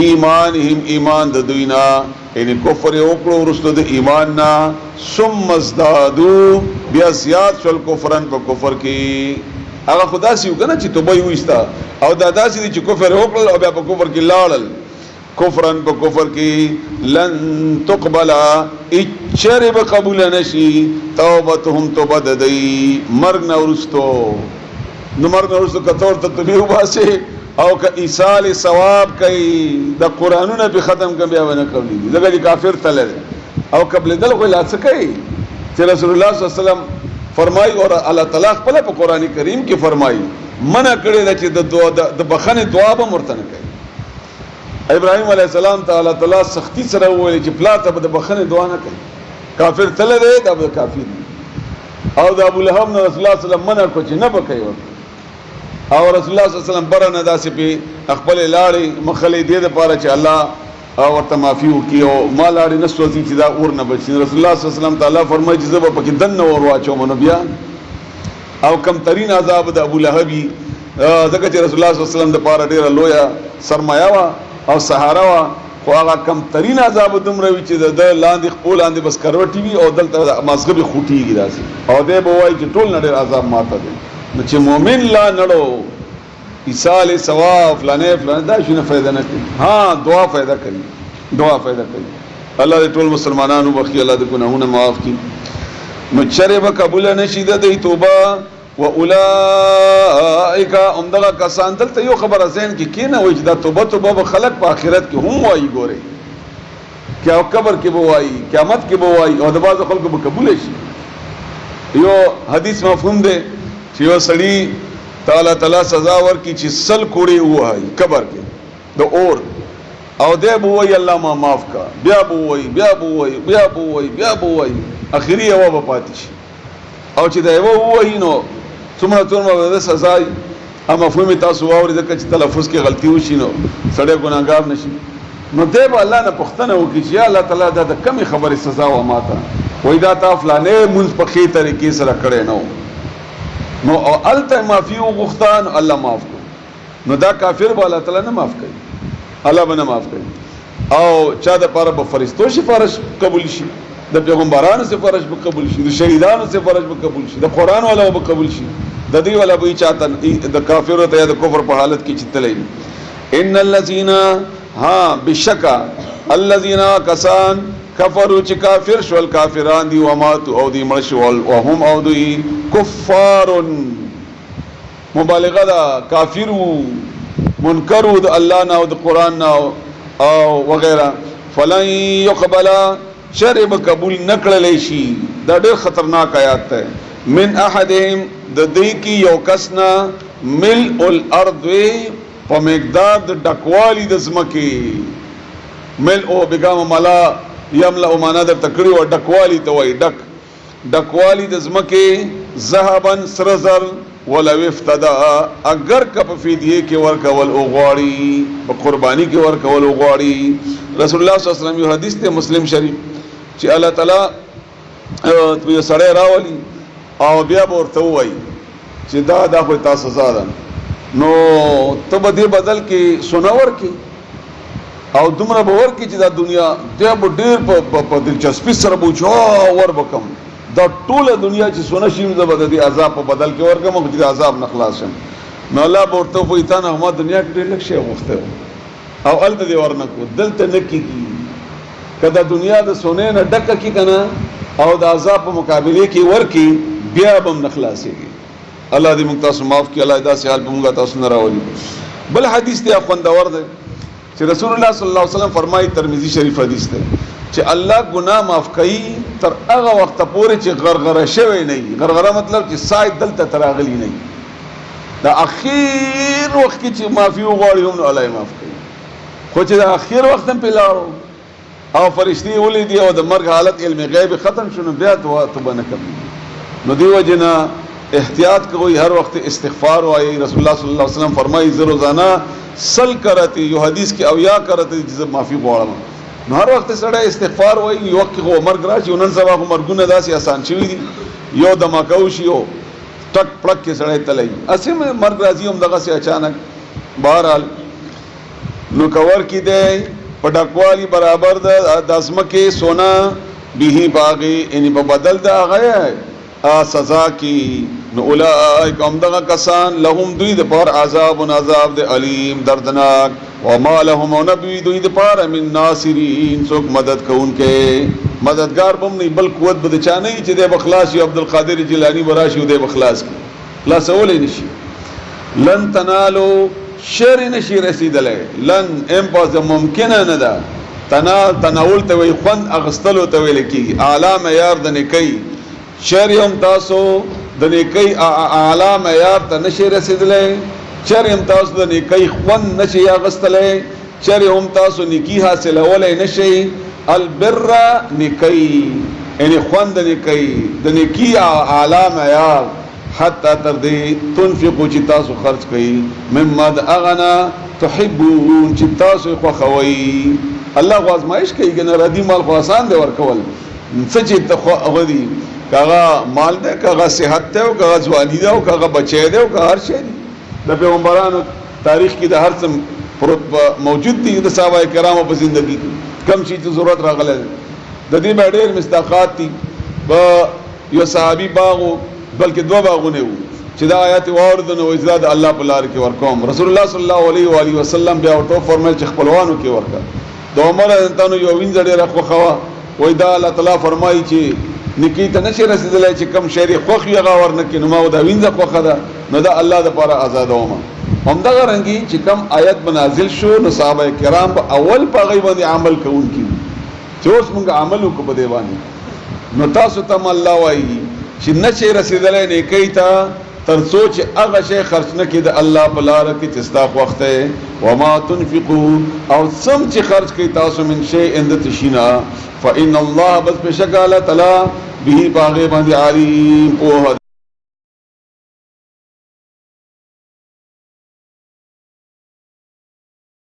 ایمانهم ایمان د دوینا یعنی کفر وکړو ورستو د ایمان نا ثم ازدادوا بیا زیات شول کفرن په کفر کې هغه خدا سي وکنه چې توبه وستا او دادا سي چې کفر وکړل او بیا په کفر کې لاړل کفرن په کفر کې لن تقبل اچره به قبول نشي توبتهم توبه ددی مرګ نه ورستو نو مرګ نه ورستو کتور ته توبه وباسه او که ایصال ثواب کوي د قرانونه په ختم کوي بیا ونه کوي دغه کافر تل او قبل دل خو لا څه کوي چې رسول الله صلی الله علیه وسلم فرمای او الله تعالی خپل په قران کریم کې فرمای منع کړی چې د بخنه دعا به مرتنه کوي ابراهيم عليه السلام تعالی تعالی سختی سره وویل چې پلاته به د بخنه دعا نه کوي کافر تل دی دا به کافر او د ابو لهب نو رسول الله صلی الله علیه وسلم منع کو چې نه بکوي او رسول الله صلی الله علیه وسلم برنه داسې په خپل لاړې مخلې دې د پاره چې الله او ورته معافي وکي او ما لاړې نه سوځي چې دا اور نه بچي رسول الله صلی الله علیه وسلم تعالی فرمایي چې زه به پکې دنه ور واچوم نو بیا او کم ترین عذاب د ابو لهبي ځکه چې رسول الله صلی الله علیه وسلم د پاره ډیره لویه سرمایه وا او سهارا وا خو هغه کم ترین عذاب دومره وي چې د لاندې خپل لاندې بس کروټي وي او دلته مازغه به خوټيږي داسې او دې به وایي چې ټول نړۍ عذاب ماته دي نو چې مؤمن لا نړو ایصال ثواب فلانه دا شنو فائدہ نه کوي ها دعا فائدہ کوي دعا فائدہ کوي الله دې ټول مسلمانانو بخي الله دې ګناهونه معاف کړي نو چره به قبول نشي د توبه واولائک امدغه کسان دلته یو خبره زین کې کینه وای چې دا توبه به خلق په آخرت کې هم وایي ګوره کیا قبر کې به وایي قیامت کې به وایي او د باز خلکو به قبول شي یو حدیث مفهوم دی چې یو سړی تعالی سزا ورکړي چې سل کوړي وایي قبر کې د اور او دې به وایي الله ما معاف کا بیا به وایي بیا به وایي بیا به وایي بیا به وایي اخري یو به پاتې شي او چې دا یو وایي نو څومره د سزا ا مفهوم تاسو واوري ځکه چې تلفظ کې غلطي وشي نو سړی ګناګار نشي نو دې به الله نه پښتنه وکړي چې الله تعالی دا د کمی خبره سزا و ماته وای دا تا فلانه منځ په خې طریقې سره کړي نو او الته معافي وغختان الله معاف کړي نو دا کافر به الله تعالی نه معاف کړي الله به نه معاف کړي او چا د پاره به فرشتو سفارش قبول شي د پیغمبرانو سفارش به قبول شي د شهیدانو سفارش به قبول شي د قران والا به قبول شي د دې والا به چاته د کافر ته یا د کفر په حالت کې چتلې ان الذين ها بشکا الذين کسان کفروا چې کافر شول کافران دي او مات او دي مرشول او هم او دي کفار مبالغه دا کافرو منکرو د الله نه او د قران نه او وغيرها فلن يقبل شرب قبول نکړل شي دا ډېر خطرناک آیات ده من احدهم د دې کې یو کسنا ملء الارض په مقدار د ډکوالی د زمکه ملء بګام ملا یملا معنا د تکړی او ډکوالی ته وای ډکوالی د زمکه ذهبن سرزر ولو افتدا اگر کپ فدیه کې ورکول او غواړي په قرباني کې ورکول او غواړي رسول الله صلی الله علیه وسلم یو حدیث ته مسلم شریف چې الله تعالی یو سړی راولي او بیا ورته وایي چې دا خو تاسو زاده نو ته به دې بدل کې سونور کې او دومره به ور کې چې دا دنیا ته ډېر په دلچسپي سره بوچو ور بکم دا ټوله دنیا چې سونه شیم زبر دي عذاب په بدل کې ورکم او چې عذاب نه خلاصم نو الله ورته وایي تا نه هم دنیا کې ډېر لږ شی غوښته او الته دې ورنکو دلته نکېږي کدا دنیا د سونه نه ډکه کی کنه او د عذاب په مقابله کې ورکی بیا بم نخلاصيږي الله دې موږ تاسو معاف کړي الله دا سه حال په موږ تاسو نه راولي بل حدیث ته خوندور ده چې رسول الله صلی الله علیه وسلم فرمایي ترمذی شریف حدیث ده چې الله ګناه معاف کوي تر هغه وخت پورې چې غرغره شوی نه وي غرغره مطلب چې سای دلته تراغلی نه دا اخیر وخت کې چې معافي وغواړي هم الله معاف کوي خو چې دا اخیر وخت هم په لاړو او فرشتي ولې دی او د مرګ حالت علم غیب ختم شونه بیا توبه نه کوي نو دی وجنا احتیاط کوي هر وخت استغفار وایي رسول الله صلی الله علیه وسلم فرمایي زه روزانه سل کرتی یو حدیث کې او یا کرتی چې معافي غواړم نو هر وخت سره استغفار وایي یو وخت کې مرګ راشي نن سبا مرګونه داسې آسان شي دي یو دماکو شي ټک پړک کې سړی تللی اسې مرګ راځي هم دغسې اچانک. بهرحال نو کور کې دی په ډکوالي برابر د ځمکې سونا به باغې یعنی په بدل د هغه سزا کې. نو اولئک هم دغه کسان لهم دوی دپاره عذاب د علیم دردناک وما لهم او نبوي دوی دپاره من ناصرین څوک مدد کوونکې مددگار به هم نه بل قوت به د چا نه وي چې دی به خلاص وي. عبدالقادر جیلاني به راشي او دی به خلاص کړي خلاصولی نه شي. لن تنالو شر نشي رسیدلی لن امپاس ممکنه نه ده. تناول ته وایي خوند اخیستلو ته ویل کېږي. اعلی معیار د نیکۍ شر هم تاسو د نیکۍ اعلی معیار ته نشي رسیدلی. شر هم تاسو د نیکۍ خوند نشي اخیستلی. شر هم تاسو نیکي حاصلولی نشي. البر نیکۍ یعنی خوند د نیکۍ د نیکي اعلی معیار حتی تر دې تنفقو چې تاسو خرج کړئ مما د هغه نه تحبون چې تاسو یې خوښوئ. الله خو ازمایش کوي که نه ردي مال خو آسان دی ورکول. څه چې هغه دي که هغه مال دی که هغه صحت دی او که هغه ځواني ده او که هغه بچی دی او که هر شی دی. د پیغمبرانو تاریخ کې د هر څه موجود دي د صحابه کرامو په زندګي کې کم شي چې ضرورت راغلی دی. د دې به ډېر مصداقات دي. په یو صحابي باغ بلکې دوه باغونه وو چې دا آیات واورېده نو وایي زه د الله په لاره کې ورکوم. رسول الله صلی الله علیه و آله وسلم بیا ورته وفرمیل چې خپلوانو کې ورکړه. د عمر رضی یو وینځه ډېره خوښه وه. وایي دا الله تعالی فرمایي چې نیکۍ ته نشي رسېدلی چې کم شی یې خوښ وي هغه ورنه کړي. نو ما دا وینځه خوښه ده نو دا الله دپاره ازادومه. همدغه رنګې چې کم آیت به نازل شو نو صحابه کرام به اول په هغې باندې عمل کوونکي چې اوس مونږ عمل وکړو په دې باندې. نو تاسو ته الله وایي چې نشي رسېدلی نیکۍ ته تر څو چې هغه شی خرچ نه کړي د الله په لاره کې چې ستا خوښ دی. وما تنفقو او څم چې خرچ کړئ تاسو من شیء د څه شي نه فإن الله بس بېشکه الله تعالی به په هغې باندې علیم پوهه